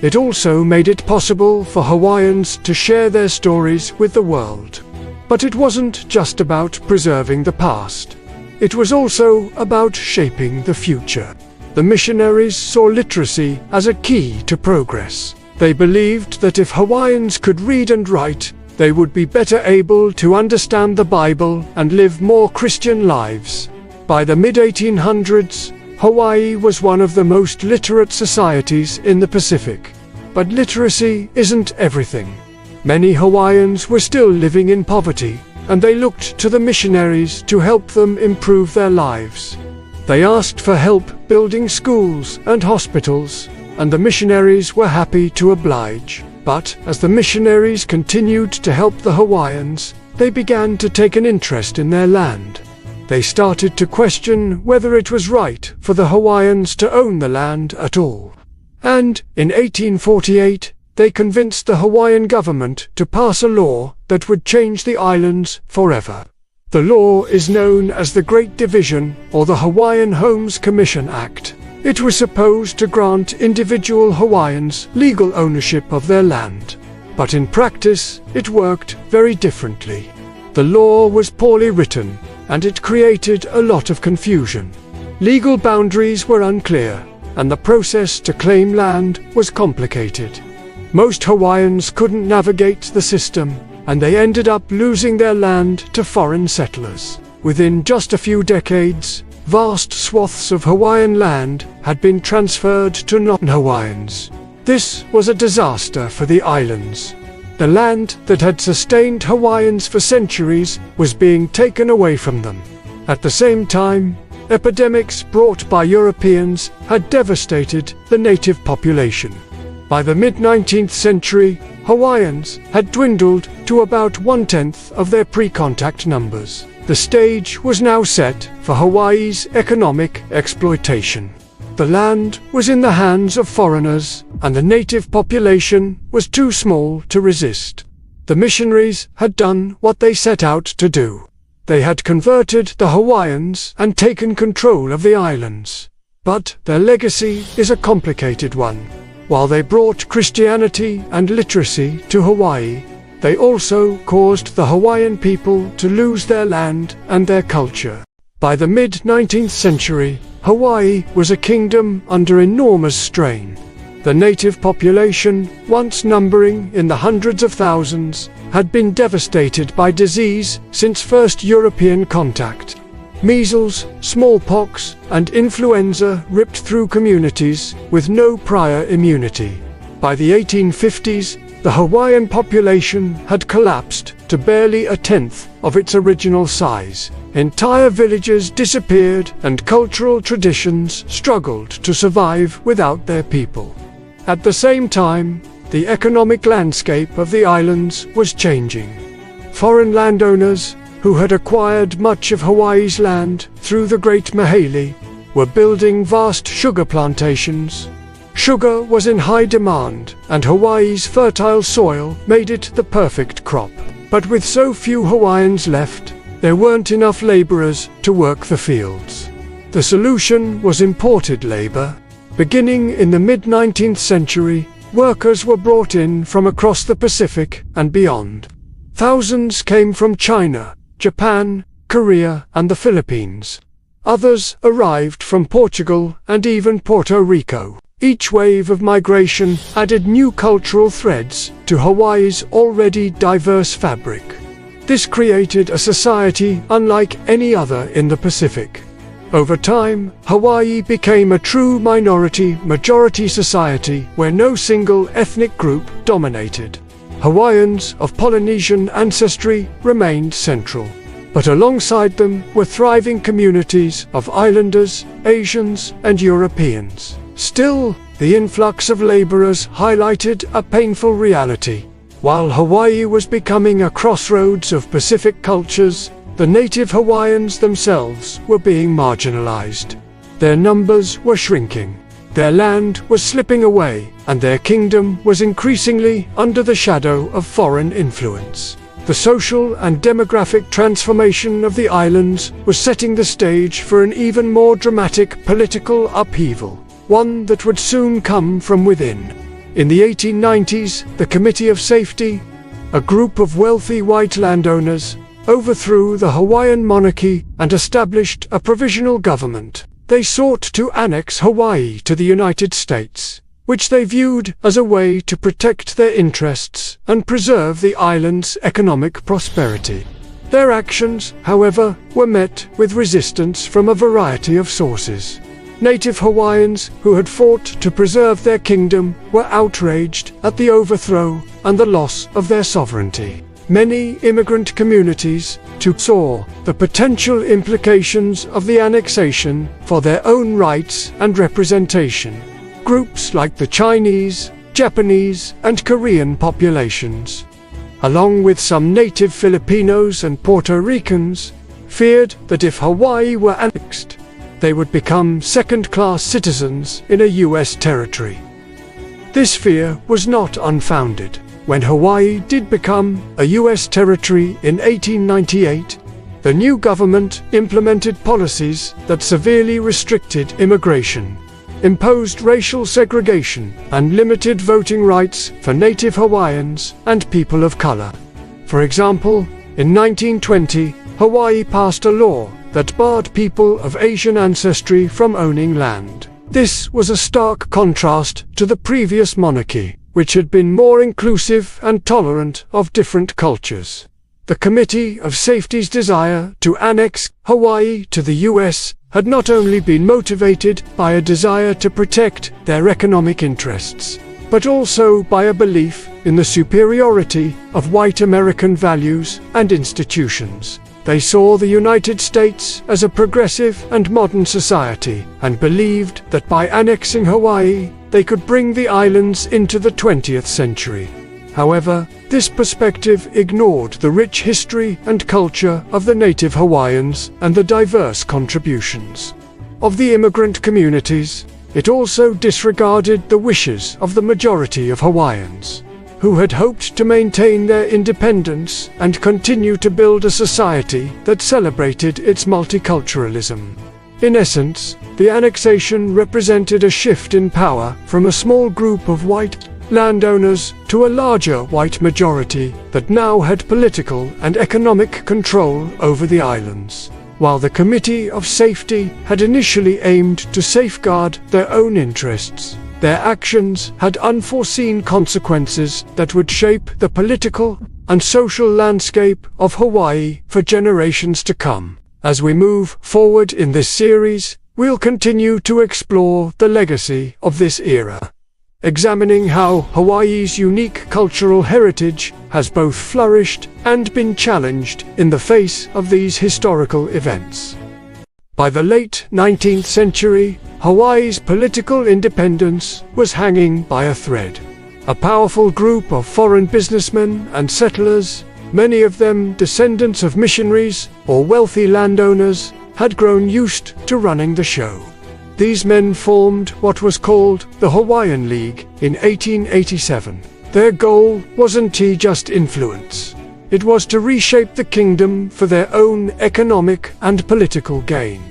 It also made it possible for Hawaiians to share their stories with the world. But it wasn't just about preserving the past. It was also about shaping the future. The missionaries saw literacy as a key to progress. They believed that if Hawaiians could read and write, they would be better able to understand the Bible and live more Christian lives. By the mid-1800s, Hawaii was one of the most literate societies in the Pacific. But literacy isn't everything. Many Hawaiians were still living in poverty, and they looked to the missionaries to help them improve their lives. They asked for help building schools and hospitals, and the missionaries were happy to oblige. But as the missionaries continued to help the Hawaiians, they began to take an interest in their land. They started to question whether it was right for the Hawaiians to own the land at all. And in 1848, they convinced the Hawaiian government to pass a law that would change the islands forever. The law is known as the Great Division or the Hawaiian Homes Commission Act. It was supposed to grant individual Hawaiians legal ownership of their land. But in practice, it worked very differently. The law was poorly written, and it created a lot of confusion. Legal boundaries were unclear, and the process to claim land was complicated. Most Hawaiians couldn't navigate the system, and they ended up losing their land to foreign settlers. Within just a few decades, vast swaths of Hawaiian land had been transferred to non-Hawaiians. This was a disaster for the islands. The land that had sustained Hawaiians for centuries was being taken away from them. At the same time, epidemics brought by Europeans had devastated the native population. By the mid-19th century, Hawaiians had dwindled to about 1/10 of their pre-contact numbers. The stage was now set for Hawaii's economic exploitation. The land was in the hands of foreigners, and the native population was too small to resist. The missionaries had done what they set out to do. They had converted the Hawaiians and taken control of the islands. But their legacy is a complicated one. While they brought Christianity and literacy to Hawaii, they also caused the Hawaiian people to lose their land and their culture. By the mid-19th century, Hawaii was a kingdom under enormous strain. The native population, once numbering in the hundreds of thousands, had been devastated by disease since first European contact. Measles, smallpox, and influenza ripped through communities with no prior immunity. By the 1850s, the Hawaiian population had collapsed to barely 1/10 of its original size. Entire villages disappeared and cultural traditions struggled to survive without their people. At the same time, the economic landscape of the islands was changing. Foreign landowners, who had acquired much of Hawaii's land through the Great Mahele, were building vast sugar plantations. Sugar was in high demand, and Hawaii's fertile soil made it the perfect crop. But with so few Hawaiians left, there weren't enough laborers to work the fields. The solution was imported labor. Beginning in the mid-19th century, workers were brought in from across the Pacific and beyond. Thousands came from China, Japan, Korea, and the Philippines. Others arrived from Portugal and even Puerto Rico. Each wave of migration added new cultural threads to Hawaii's already diverse fabric. This created a society unlike any other in the Pacific. Over time, Hawaii became a true minority-majority society where no single ethnic group dominated. Hawaiians of Polynesian ancestry remained central, but alongside them were thriving communities of islanders, Asians, and Europeans. Still, the influx of laborers highlighted a painful reality. While Hawaii was becoming a crossroads of Pacific cultures, the native Hawaiians themselves were being marginalized. Their numbers were shrinking. Their land was slipping away, and their kingdom was increasingly under the shadow of foreign influence. The social and demographic transformation of the islands was setting the stage for an even more dramatic political upheaval, one that would soon come from within. In the 1890s, the Committee of Safety, a group of wealthy white landowners, overthrew the Hawaiian monarchy and established a provisional government. They sought to annex Hawaii to the United States, which they viewed as a way to protect their interests and preserve the island's economic prosperity. Their actions, however, were met with resistance from a variety of sources. Native Hawaiians who had fought to preserve their kingdom were outraged at the overthrow and the loss of their sovereignty. Many immigrant communities too saw the potential implications of the annexation for their own rights and representation. Groups like the Chinese, Japanese, and Korean populations, along with some native Filipinos and Puerto Ricans, feared that if Hawaii were annexed, they would become second-class citizens in a U.S. territory. This fear was not unfounded. When Hawaii did become a U.S. territory in 1898, the new government implemented policies that severely restricted immigration, imposed racial segregation, and limited voting rights for Native Hawaiians and people of color. For example, in 1920, Hawaii passed a law that barred people of Asian ancestry from owning land. This was a stark contrast to the previous monarchy, which had been more inclusive and tolerant of different cultures. The Committee of Safety's desire to annex Hawaii to the US had not only been motivated by a desire to protect their economic interests, but also by a belief in the superiority of white American values and institutions. They saw the United States as a progressive and modern society, and believed that by annexing Hawaii, they could bring the islands into the 20th century. However, this perspective ignored the rich history and culture of the native Hawaiians and the diverse contributions of the immigrant communities. It also disregarded the wishes of the majority of Hawaiians, who had hoped to maintain their independence and continue to build a society that celebrated its multiculturalism. In essence, the annexation represented a shift in power from a small group of white landowners to a larger white majority that now had political and economic control over the islands. While the Committee of Safety had initially aimed to safeguard their own interests, their actions had unforeseen consequences that would shape the political and social landscape of Hawaii for generations to come. As we move forward in this series, we'll continue to explore the legacy of this era, examining how Hawaii's unique cultural heritage has both flourished and been challenged in the face of these historical events. By the late 19th century, Hawaii's political independence was hanging by a thread. A powerful group of foreign businessmen and settlers, many of them descendants of missionaries or wealthy landowners, had grown used to running the show. These men formed what was called the Hawaiian League in 1887. Their goal wasn't just influence. It was to reshape the kingdom for their own economic and political gain.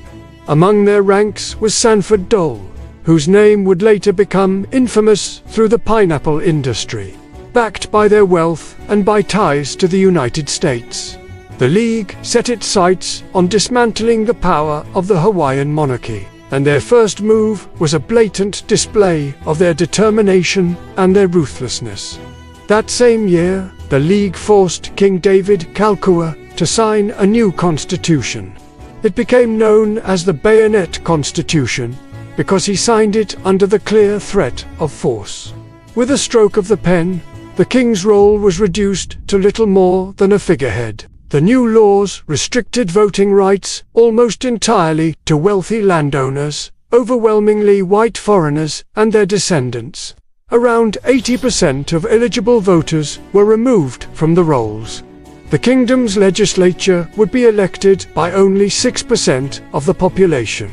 Among their ranks was Sanford Dole, whose name would later become infamous through the pineapple industry. Backed by their wealth and by ties to the United States, the League set its sights on dismantling the power of the Hawaiian monarchy, and their first move was a blatant display of their determination and their ruthlessness. That same year, the League forced King David Kalkaua to sign a new constitution. It became known as the Bayonet Constitution because he signed it under the clear threat of force. With a stroke of the pen, the king's role was reduced to little more than a figurehead. The new laws restricted voting rights almost entirely to wealthy landowners, overwhelmingly white foreigners and their descendants. Around 80% of eligible voters were removed from the rolls. The kingdom's legislature would be elected by only 6% of the population,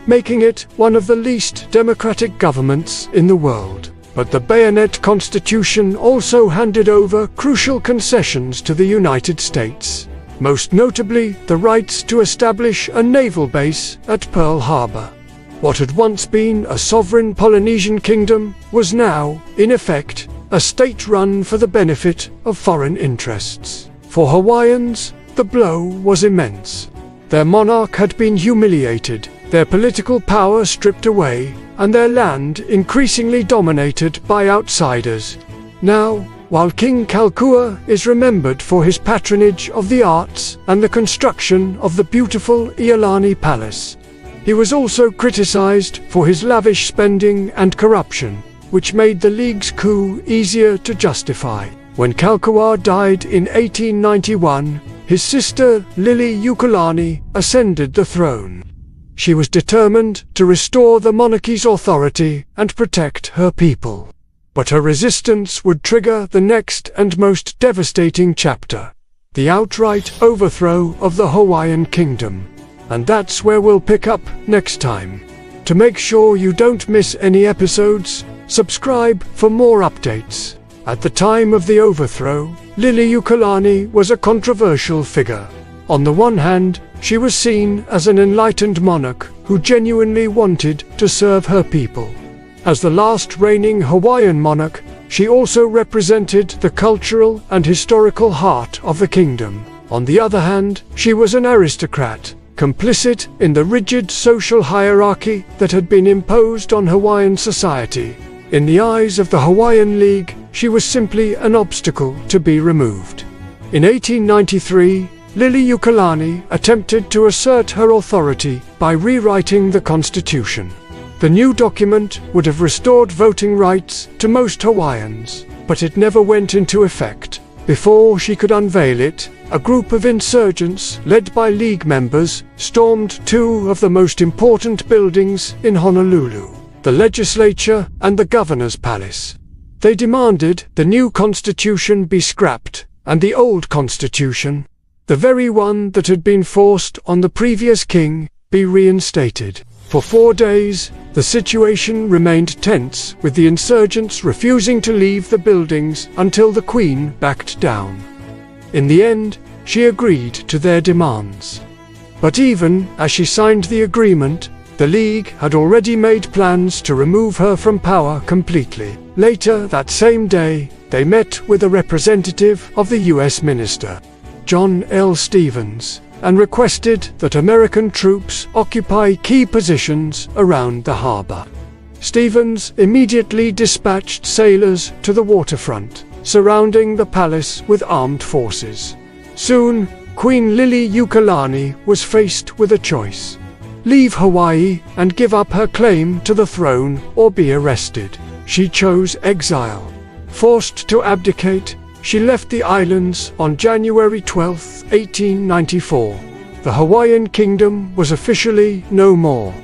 making it one of the least democratic governments in the world. But the Bayonet Constitution also handed over crucial concessions to the United States, most notably the rights to establish a naval base at Pearl Harbor. What had once been a sovereign Polynesian kingdom was now, in effect, a state run for the benefit of foreign interests. For Hawaiians, the blow was immense. Their monarch had been humiliated, their political power stripped away, and their land increasingly dominated by outsiders. Now, while King Kalkaua is remembered for his patronage of the arts and the construction of the beautiful Iolani Palace, he was also criticized for his lavish spending and corruption, which made the League's coup easier to justify. When Kalkaua died in 1891, his sister Lili Ukulani ascended the throne. She was determined to restore the monarchy's authority and protect her people. But her resistance would trigger the next and most devastating chapter, the outright overthrow of the Hawaiian Kingdom. And that's where we'll pick up next time. To make sure you don't miss any episodes, subscribe for more updates. At the time of the overthrow, Lili Ukulani was a controversial figure. On the one hand, she was seen as an enlightened monarch who genuinely wanted to serve her people. As the last reigning Hawaiian monarch, she also represented the cultural and historical heart of the kingdom. On the other hand, she was an aristocrat, complicit in the rigid social hierarchy that had been imposed on Hawaiian society. In the eyes of the Hawaiian League, she was simply an obstacle to be removed. In 1893, Liliuokalani attempted to assert her authority by rewriting the constitution. The new document would have restored voting rights to most Hawaiians, but it never went into effect. Before she could unveil it, a group of insurgents, led by League members, stormed two of the most important buildings in Honolulu, the legislature and the governor's palace. They demanded the new constitution be scrapped, and the old constitution, the very one that had been forced on the previous king, be reinstated. For 4 days, the situation remained tense, with the insurgents refusing to leave the buildings until the Queen backed down. In the end, she agreed to their demands. But even as she signed the agreement, the League had already made plans to remove her from power completely. Later that same day, they met with a representative of the U.S. minister, John L. Stevens, and requested that American troops occupy key positions around the harbor. Stevens immediately dispatched sailors to the waterfront, surrounding the palace with armed forces. Soon, Queen Liliuokalani was faced with a choice: leave Hawaii and give up her claim to the throne, or be arrested. She chose exile. Forced to abdicate, she left the islands on January 12, 1894. The Hawaiian Kingdom was officially no more.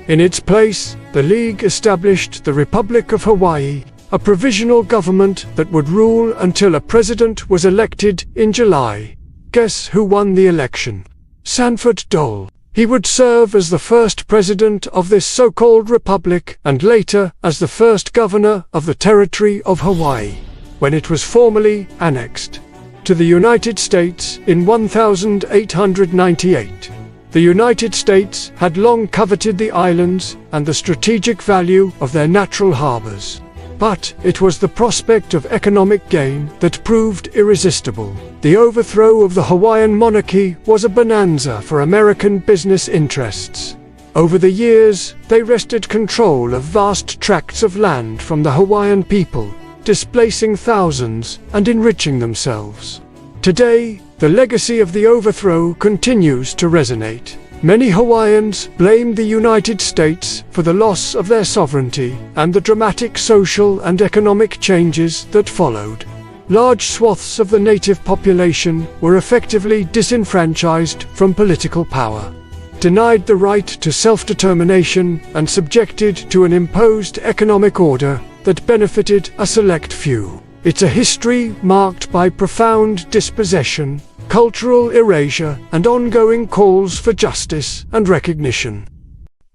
In its place, the League established the Republic of Hawaii, a provisional government that would rule until a president was elected in July. Guess who won the election? Sanford Dole. He would serve as the first president of this so-called republic, and later as the first governor of the territory of Hawaii, when it was formally annexed to the United States in 1898. The United States had long coveted the islands and the strategic value of their natural harbors. But it was the prospect of economic gain that proved irresistible. The overthrow of the Hawaiian monarchy was a bonanza for American business interests. Over the years, they wrested control of vast tracts of land from the Hawaiian people, displacing thousands and enriching themselves. Today, the legacy of the overthrow continues to resonate. Many Hawaiians blame the United States for the loss of their sovereignty and the dramatic social and economic changes that followed. Large swaths of the native population were effectively disenfranchised from political power, denied the right to self-determination, and subjected to an imposed economic order that benefited a select few. It's a history marked by profound dispossession, cultural erasure, and ongoing calls for justice and recognition.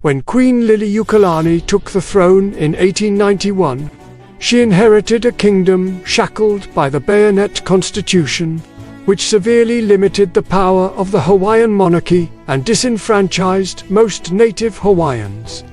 When Queen Liliuokalani took the throne in 1891, she inherited a kingdom shackled by the Bayonet constitution, which severely limited the power of the Hawaiian monarchy and disenfranchised most native Hawaiians.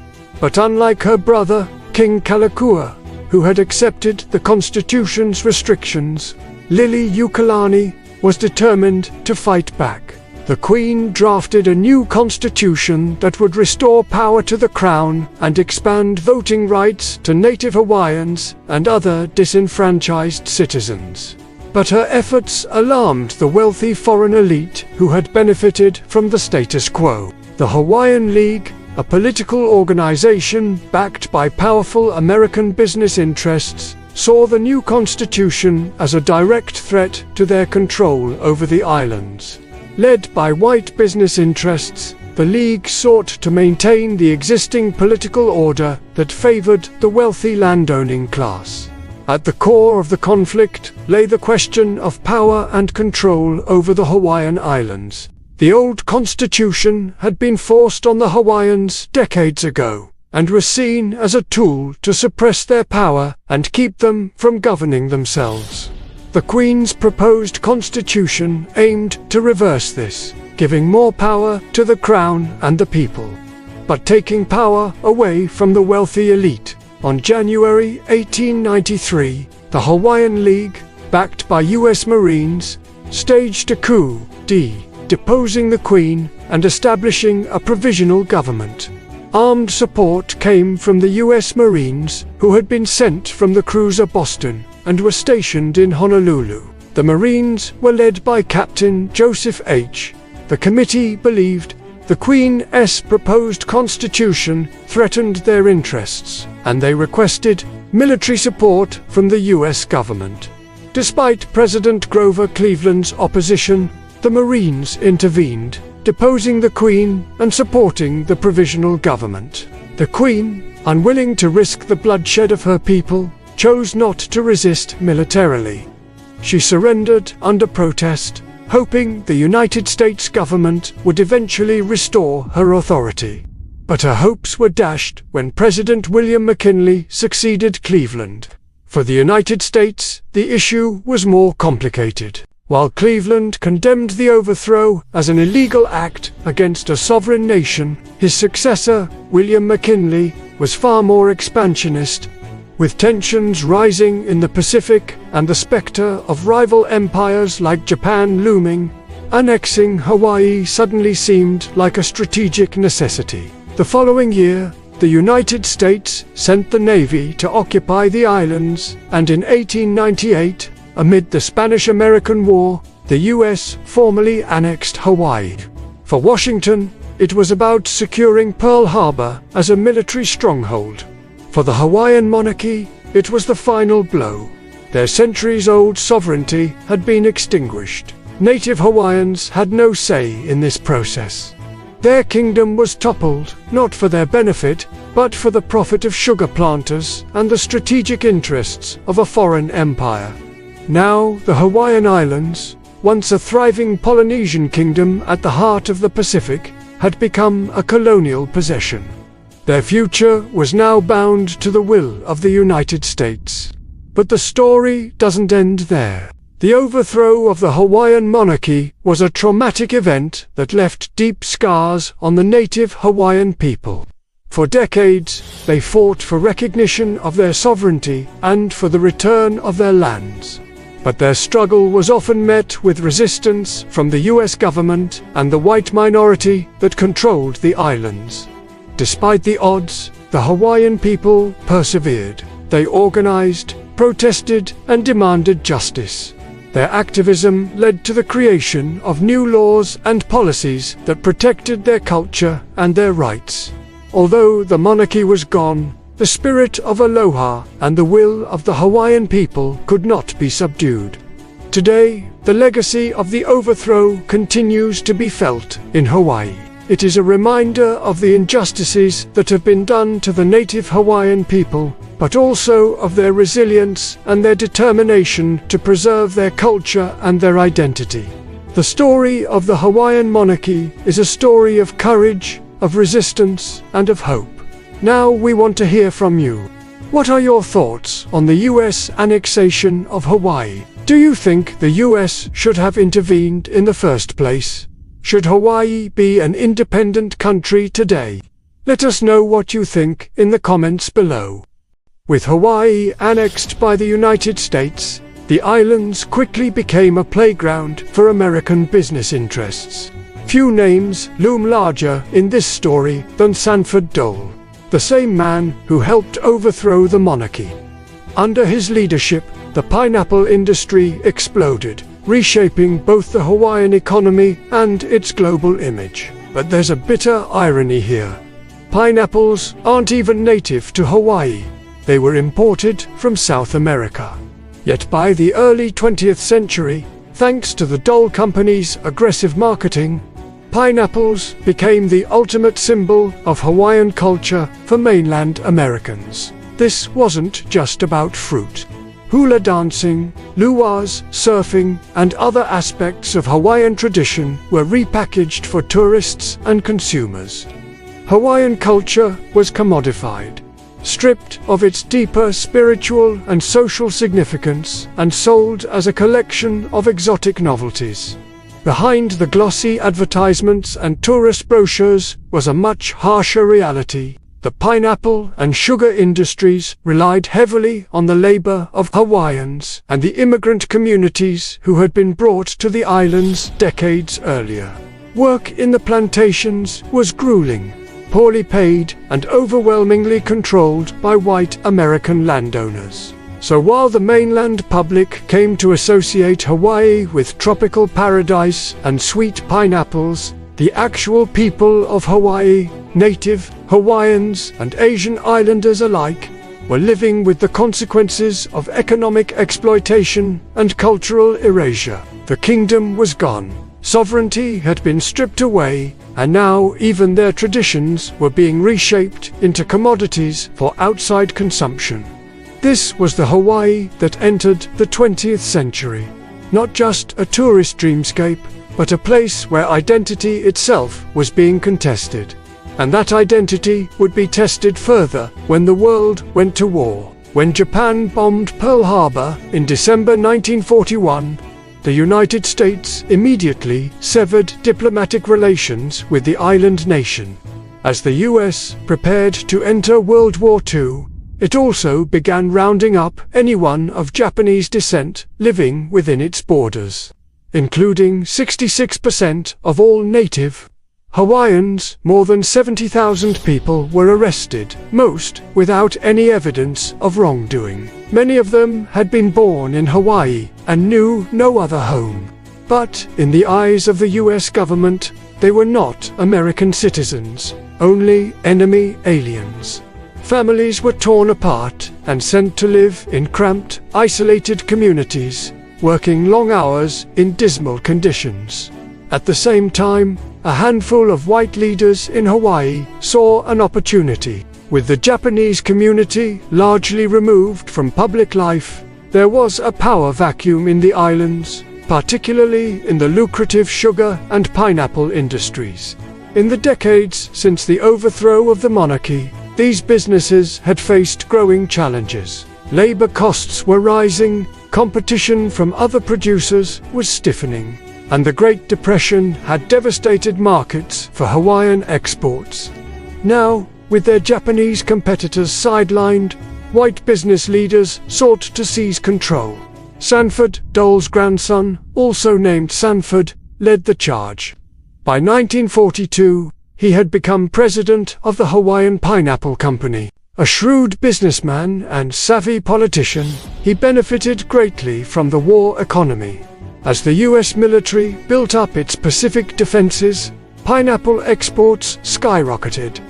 But unlike her brother, King Kamehameha, who had accepted the constitution's restrictions, Liliuokalani was determined to fight back. The Queen drafted a new constitution that would restore power to the crown and expand voting rights to native Hawaiians and other disenfranchised citizens. But her efforts alarmed the wealthy foreign elite who had benefited from the status quo. The Hawaiian League, a political organization backed by powerful American business interests, saw the new constitution as a direct threat to their control over the islands. Led by white business interests, the League sought to maintain the existing political order that favored the wealthy landowning class. At the core of the conflict lay the question of power and control over the Hawaiian Islands. The old constitution had been forced on the Hawaiians decades ago, and was seen as a tool to suppress their power and keep them from governing themselves. The Queen's proposed constitution aimed to reverse this, giving more power to the Crown and the people, but taking power away from the wealthy elite. On January 1893, the Hawaiian League, backed by U.S. Marines, staged a coup, deposing the Queen and establishing a provisional government. Armed support came from the U.S. Marines, who had been sent from the cruiser Boston and were stationed in Honolulu. The Marines were led by Captain Joseph H. The committee believed the Queen's proposed constitution threatened their interests, and they requested military support from the U.S. government. Despite President Grover Cleveland's opposition, the Marines intervened, deposing the Queen and supporting the provisional government. The Queen, unwilling to risk the bloodshed of her people, chose not to resist militarily. She surrendered under protest, hoping the United States government would eventually restore her authority. But her hopes were dashed when President William McKinley succeeded Cleveland. For the United States, the issue was more complicated. While Cleveland condemned the overthrow as an illegal act against a sovereign nation, his successor, William McKinley, was far more expansionist. With tensions rising in the Pacific and the specter of rival empires like Japan looming, annexing Hawaii suddenly seemed like a strategic necessity. The following year, the United States sent the Navy to occupy the islands, and in 1898, amid the Spanish-American War, the U.S. formally annexed Hawaii. For Washington, it was about securing Pearl Harbor as a military stronghold. For the Hawaiian monarchy, it was the final blow. Their centuries-old sovereignty had been extinguished. Native Hawaiians had no say in this process. Their kingdom was toppled, not for their benefit, but for the profit of sugar planters and the strategic interests of a foreign empire. Now, the Hawaiian Islands, once a thriving Polynesian kingdom at the heart of the Pacific, had become a colonial possession. Their future was now bound to the will of the United States. But the story doesn't end there. The overthrow of the Hawaiian monarchy was a traumatic event that left deep scars on the native Hawaiian people. For decades, they fought for recognition of their sovereignty and for the return of their lands. But their struggle was often met with resistance from the US government and the white minority that controlled the islands. Despite the odds, the Hawaiian people persevered. They organized, protested, and demanded justice. Their activism led to the creation of new laws and policies that protected their culture and their rights. Although the monarchy was gone, the spirit of aloha and the will of the Hawaiian people could not be subdued. Today, the legacy of the overthrow continues to be felt in Hawaii. It is a reminder of the injustices that have been done to the native Hawaiian people, but also of their resilience and their determination to preserve their culture and their identity. The story of the Hawaiian monarchy is a story of courage, of resistance, and of hope. Now we want to hear from you. What are your thoughts on the US annexation of Hawaii? Do you think the US should have intervened in the first place? Should Hawaii be an independent country today? Let us know what you think in the comments below. With Hawaii annexed by the United States, the islands quickly became a playground for American business interests. Few names loom larger in this story than Sanford Dole, the same man who helped overthrow the monarchy. Under his leadership, the pineapple industry exploded, reshaping both the Hawaiian economy and its global image. But there's a bitter irony here. Pineapples aren't even native to Hawaii. They were imported from South America. Yet by the early 20th century, thanks to the Dole Company's aggressive marketing, pineapples became the ultimate symbol of Hawaiian culture for mainland Americans. This wasn't just about fruit. Hula dancing, luau's, surfing, and other aspects of Hawaiian tradition were repackaged for tourists and consumers. Hawaiian culture was commodified, stripped of its deeper spiritual and social significance, and sold as a collection of exotic novelties. Behind the glossy advertisements and tourist brochures was a much harsher reality. The pineapple and sugar industries relied heavily on the labor of Hawaiians and the immigrant communities who had been brought to the islands decades earlier. Work in the plantations was grueling, poorly paid, and overwhelmingly controlled by white American landowners. So while the mainland public came to associate Hawaii with tropical paradise and sweet pineapples, the actual people of Hawaii, native Hawaiians and Asian islanders alike, were living with the consequences of economic exploitation and cultural erasure. The kingdom was gone. Sovereignty had been stripped away, and now even their traditions were being reshaped into commodities for outside consumption. This was the Hawaii that entered the 20th century. Not just a tourist dreamscape, but a place where identity itself was being contested. And that identity would be tested further when the world went to war. When Japan bombed Pearl Harbor in December 1941, the United States immediately severed diplomatic relations with the island nation. As the US prepared to enter World War II, it also began rounding up anyone of Japanese descent living within its borders, including 66% of all native Hawaiians. More than 70,000 people were arrested, most without any evidence of wrongdoing. Many of them had been born in Hawaii and knew no other home. But, in the eyes of the US government, they were not American citizens, only enemy aliens. Families were torn apart and sent to live in cramped, isolated communities, working long hours in dismal conditions. At the same time, a handful of white leaders in Hawaii saw an opportunity. With the Japanese community largely removed from public life, there was a power vacuum in the islands, particularly in the lucrative sugar and pineapple industries. In the decades since the overthrow of the monarchy, these businesses had faced growing challenges. Labor costs were rising, competition from other producers was stiffening, and the Great Depression had devastated markets for Hawaiian exports. Now, with their Japanese competitors sidelined, white business leaders sought to seize control. Sanford, Dole's grandson, also named Sanford, led the charge. By 1942, he had become president of the Hawaiian Pineapple Company. A shrewd businessman and savvy politician, he benefited greatly from the war economy. As the US military built up its Pacific defenses, pineapple exports skyrocketed.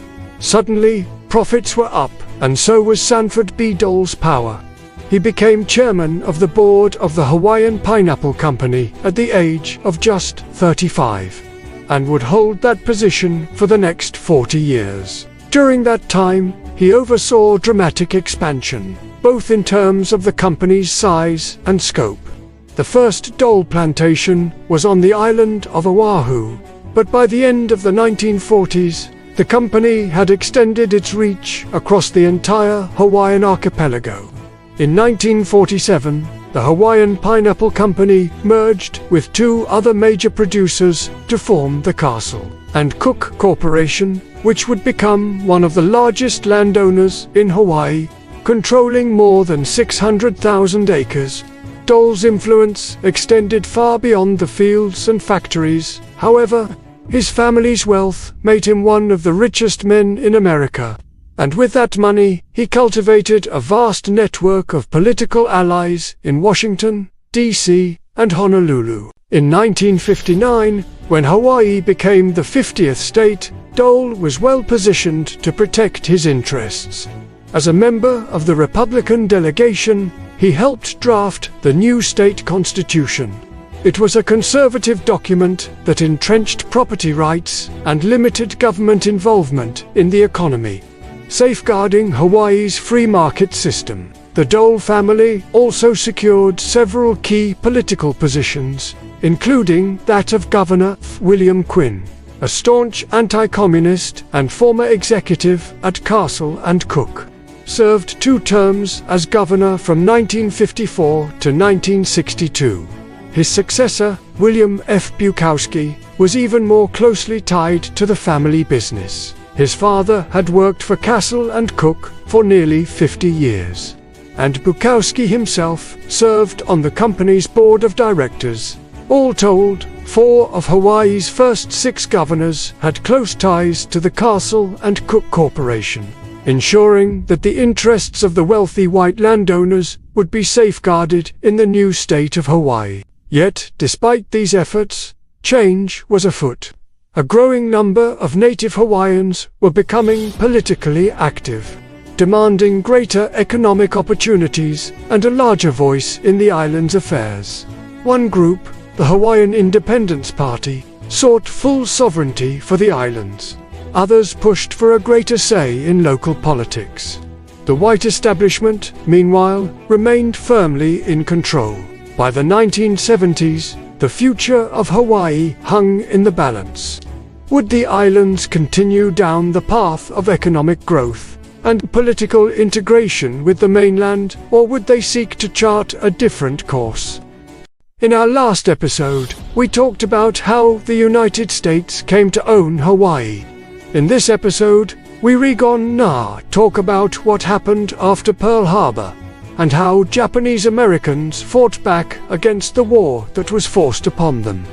Suddenly, profits were up, and so was Sanford B. Dole's power. He became chairman of the board of the Hawaiian Pineapple Company at the age of just 35, and would hold that position for the next 40 years. During that time, he oversaw dramatic expansion, both in terms of the company's size and scope. The first Dole plantation was on the island of Oahu, but by the end of the 1940s, the company had extended its reach across the entire Hawaiian archipelago. In 1947, the Hawaiian Pineapple Company merged with two other major producers to form the Castle and Cook Corporation, which would become one of the largest landowners in Hawaii, controlling more than 600,000 acres. Dole's influence extended far beyond the fields and factories. However, his family's wealth made him one of the richest men in America. And with that money, he cultivated a vast network of political allies in Washington, D.C., and Honolulu. In 1959, when Hawaii became the 50th state, Dole was well positioned to protect his interests. As a member of the Republican delegation, he helped draft the new state constitution. It was a conservative document that entrenched property rights and limited government involvement in the economy, safeguarding Hawaii's free market system. The Dole family also secured several key political positions, including that of Governor William Quinn, a staunch anti-communist and former executive at Castle and Cook. Served 2 terms as governor from 1954 to 1962. His successor, William F. Bukowski, was even more closely tied to the family business. His father had worked for Castle and Cook for nearly 50 years, and Bukowski himself served on the company's board of directors. All told, 4 of Hawaii's first 6 governors had close ties to the Castle and Cook Corporation, ensuring that the interests of the wealthy white landowners would be safeguarded in the new state of Hawaii. Yet, despite these efforts, change was afoot. A growing number of native Hawaiians were becoming politically active, demanding greater economic opportunities and a larger voice in the island's affairs. One group, the Hawaiian Independence Party, sought full sovereignty for the islands. Others pushed for a greater say in local politics. The white establishment, meanwhile, remained firmly in control. By the 1970s, the future of Hawaii hung in the balance. Would the islands continue down the path of economic growth and political integration with the mainland, or would they seek to chart a different course? In our last episode, we talked about how the United States came to own Hawaii. In this episode, we talk about what happened after Pearl Harbor, and how Japanese Americans fought back against the war that was forced upon them.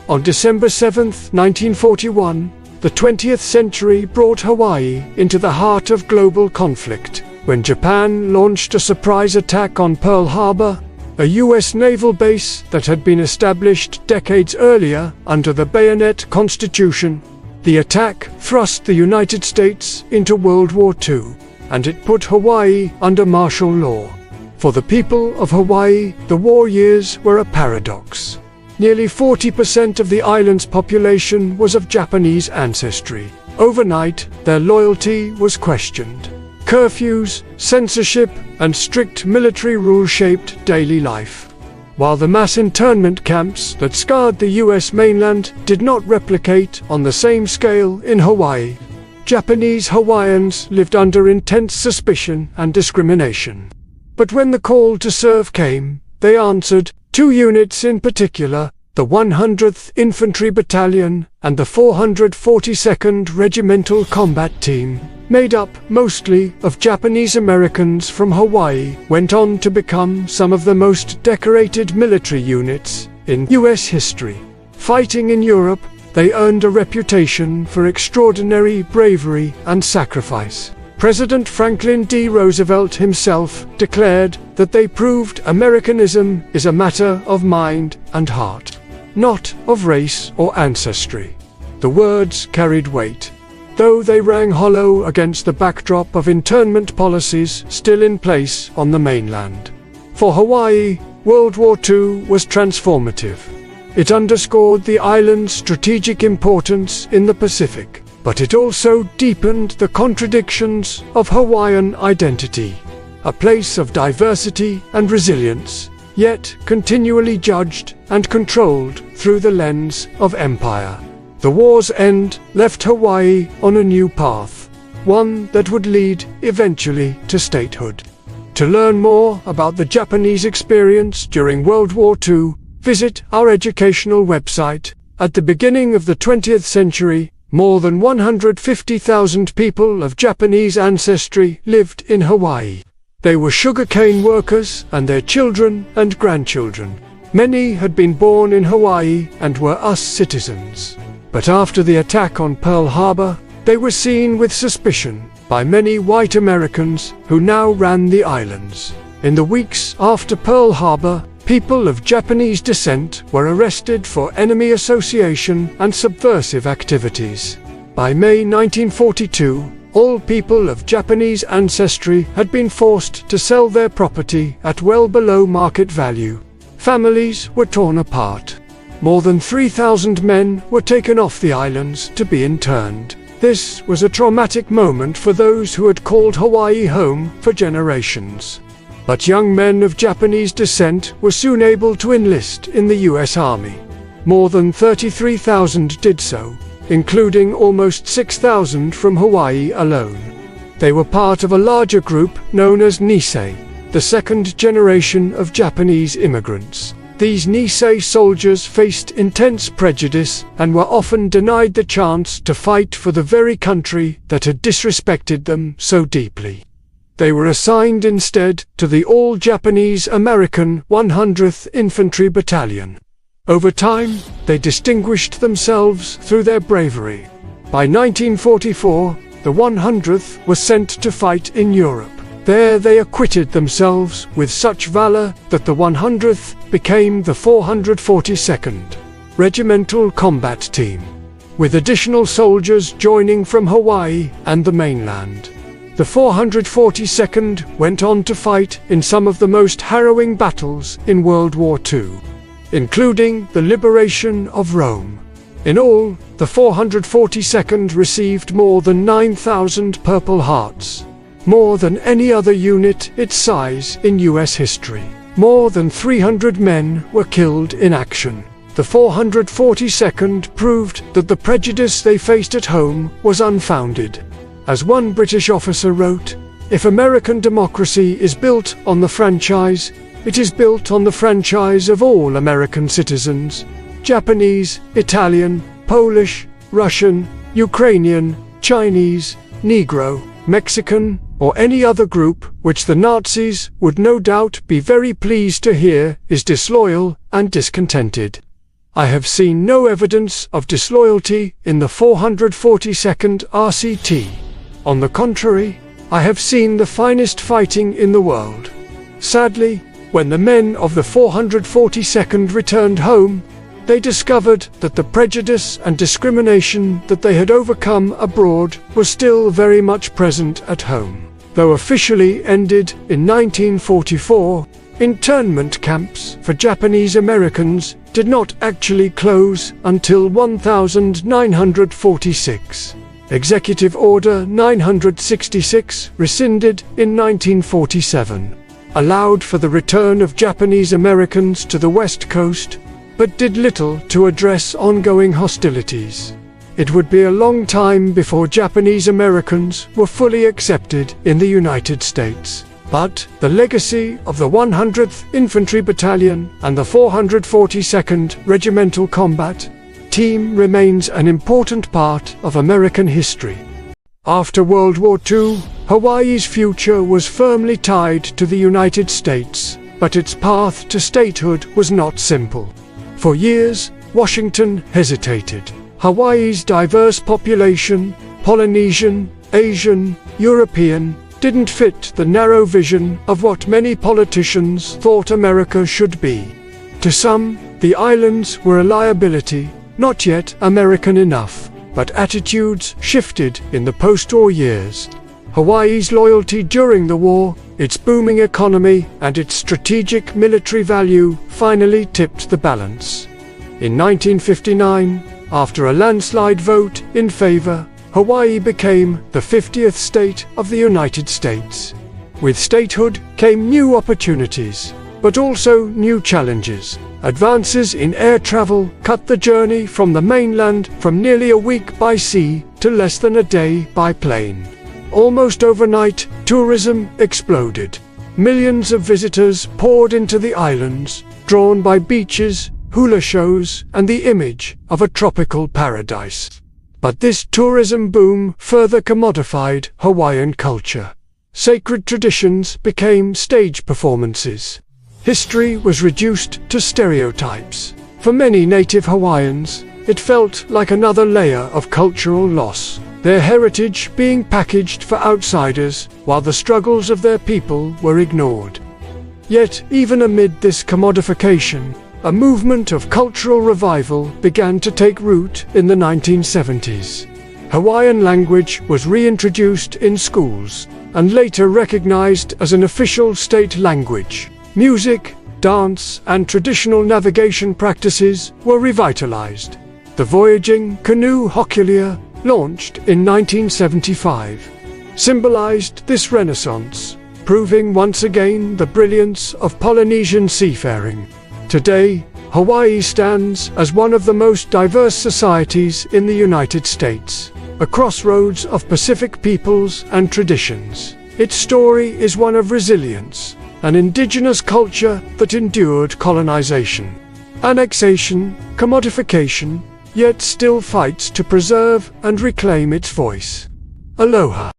On December 7, 1941, the 20th century brought Hawaii into the heart of global conflict, when Japan launched a surprise attack on Pearl Harbor, a U.S. naval base that had been established decades earlier under the Bayonet Constitution. The attack thrust the United States into World War II, and it put Hawaii under martial law. For the people of Hawaii, the war years were a paradox. Nearly 40% of the island's population was of Japanese ancestry. Overnight, their loyalty was questioned. Curfews, censorship, and strict military rule shaped daily life. While the mass internment camps that scarred the U.S. mainland did not replicate on the same scale in Hawaii, Japanese Hawaiians lived under intense suspicion and discrimination. But when the call to serve came, they answered. 2 units in particular, the 100th Infantry Battalion and the 442nd Regimental Combat Team, made up mostly of Japanese Americans from Hawaii, went on to become some of the most decorated military units in U.S. history. Fighting in Europe, they earned a reputation for extraordinary bravery and sacrifice. President Franklin D. Roosevelt himself declared that they proved Americanism is a matter of mind and heart, not of race or ancestry. The words carried weight, though they rang hollow against the backdrop of internment policies still in place on the mainland. For Hawaii, World War II was transformative. It underscored the island's strategic importance in the Pacific, but it also deepened the contradictions of Hawaiian identity, a place of diversity and resilience, yet continually judged and controlled through the lens of empire. The war's end left Hawaii on a new path, one that would lead eventually to statehood. To learn more about the Japanese experience during World War II, visit our educational website. At the beginning of the 20th century, more than 150,000 people of Japanese ancestry lived in Hawaii. They were sugarcane workers and their children and grandchildren. Many had been born in Hawaii and were US citizens. But after the attack on Pearl Harbor, they were seen with suspicion by many white Americans who now ran the islands. In the weeks after Pearl Harbor, people of Japanese descent were arrested for enemy association and subversive activities. By May 1942, all people of Japanese ancestry had been forced to sell their property at well below market value. Families were torn apart. More than 3,000 men were taken off the islands to be interned. This was a traumatic moment for those who had called Hawaii home for generations. But young men of Japanese descent were soon able to enlist in the U.S. Army. More than 33,000 did so, including almost 6,000 from Hawaii alone. They were part of a larger group known as Nisei, the second generation of Japanese immigrants. These Nisei soldiers faced intense prejudice and were often denied the chance to fight for the very country that had disrespected them so deeply. They were assigned instead to the all-Japanese American 100th Infantry Battalion. Over time, they distinguished themselves through their bravery. By 1944, the 100th was sent to fight in Europe. There they acquitted themselves with such valor that the 100th became the 442nd Regimental Combat Team, with additional soldiers joining from Hawaii and the mainland. The 442nd went on to fight in some of the most harrowing battles in World War II, including the liberation of Rome. In all, the 442nd received more than 9,000 Purple Hearts, more than any other unit its size in US history. More than 300 men were killed in action. The 442nd proved that the prejudice they faced at home was unfounded. As one British officer wrote, "If American democracy is built on the franchise, it is built on the franchise of all American citizens, Japanese, Italian, Polish, Russian, Ukrainian, Chinese, Negro, Mexican, or any other group which the Nazis would no doubt be very pleased to hear is disloyal and discontented." I have seen no evidence of disloyalty in the 442nd RCT. On the contrary, I have seen the finest fighting in the world. Sadly, when the men of the 442nd returned home, they discovered that the prejudice and discrimination that they had overcome abroad was still very much present at home. Though officially ended in 1944, internment camps for Japanese Americans did not actually close until 1946. Executive Order 966, rescinded in 1947, allowed for the return of Japanese Americans to the West Coast, but did little to address ongoing hostilities. It would be a long time before Japanese Americans were fully accepted in the United States. But the legacy of the 100th Infantry Battalion and the 442nd Regimental Combat Team remains an important part of American history. After World War II, Hawaii's future was firmly tied to the United States, but its path to statehood was not simple. For years, Washington hesitated. Hawaii's diverse population, Polynesian, Asian, European, didn't fit the narrow vision of what many politicians thought America should be. To some, the islands were a liability, not yet American enough, but attitudes shifted in the post-war years. Hawaii's loyalty during the war, its booming economy, and its strategic military value finally tipped the balance. In 1959, after a landslide vote in favor, Hawaii became the 50th state of the United States. With statehood came new opportunities, but also new challenges. Advances in air travel cut the journey from the mainland from nearly a week by sea to less than a day by plane. Almost overnight, tourism exploded. Millions of visitors poured into the islands, drawn by beaches, hula shows, and the image of a tropical paradise. But this tourism boom further commodified Hawaiian culture. Sacred traditions became stage performances. History was reduced to stereotypes. For many native Hawaiians, it felt like another layer of cultural loss, their heritage being packaged for outsiders while the struggles of their people were ignored. Yet, even amid this commodification, a movement of cultural revival began to take root in the 1970s. Hawaiian language was reintroduced in schools, and later recognized as an official state language. Music, dance, and traditional navigation practices were revitalized. The voyaging canoe Hokulia, launched in 1975, symbolized this renaissance, proving once again the brilliance of Polynesian seafaring. Today, Hawaii stands as one of the most diverse societies in the United States, a crossroads of Pacific peoples and traditions. Its story is one of resilience, an indigenous culture that endured colonization, annexation, commodification, yet still fights to preserve and reclaim its voice. Aloha.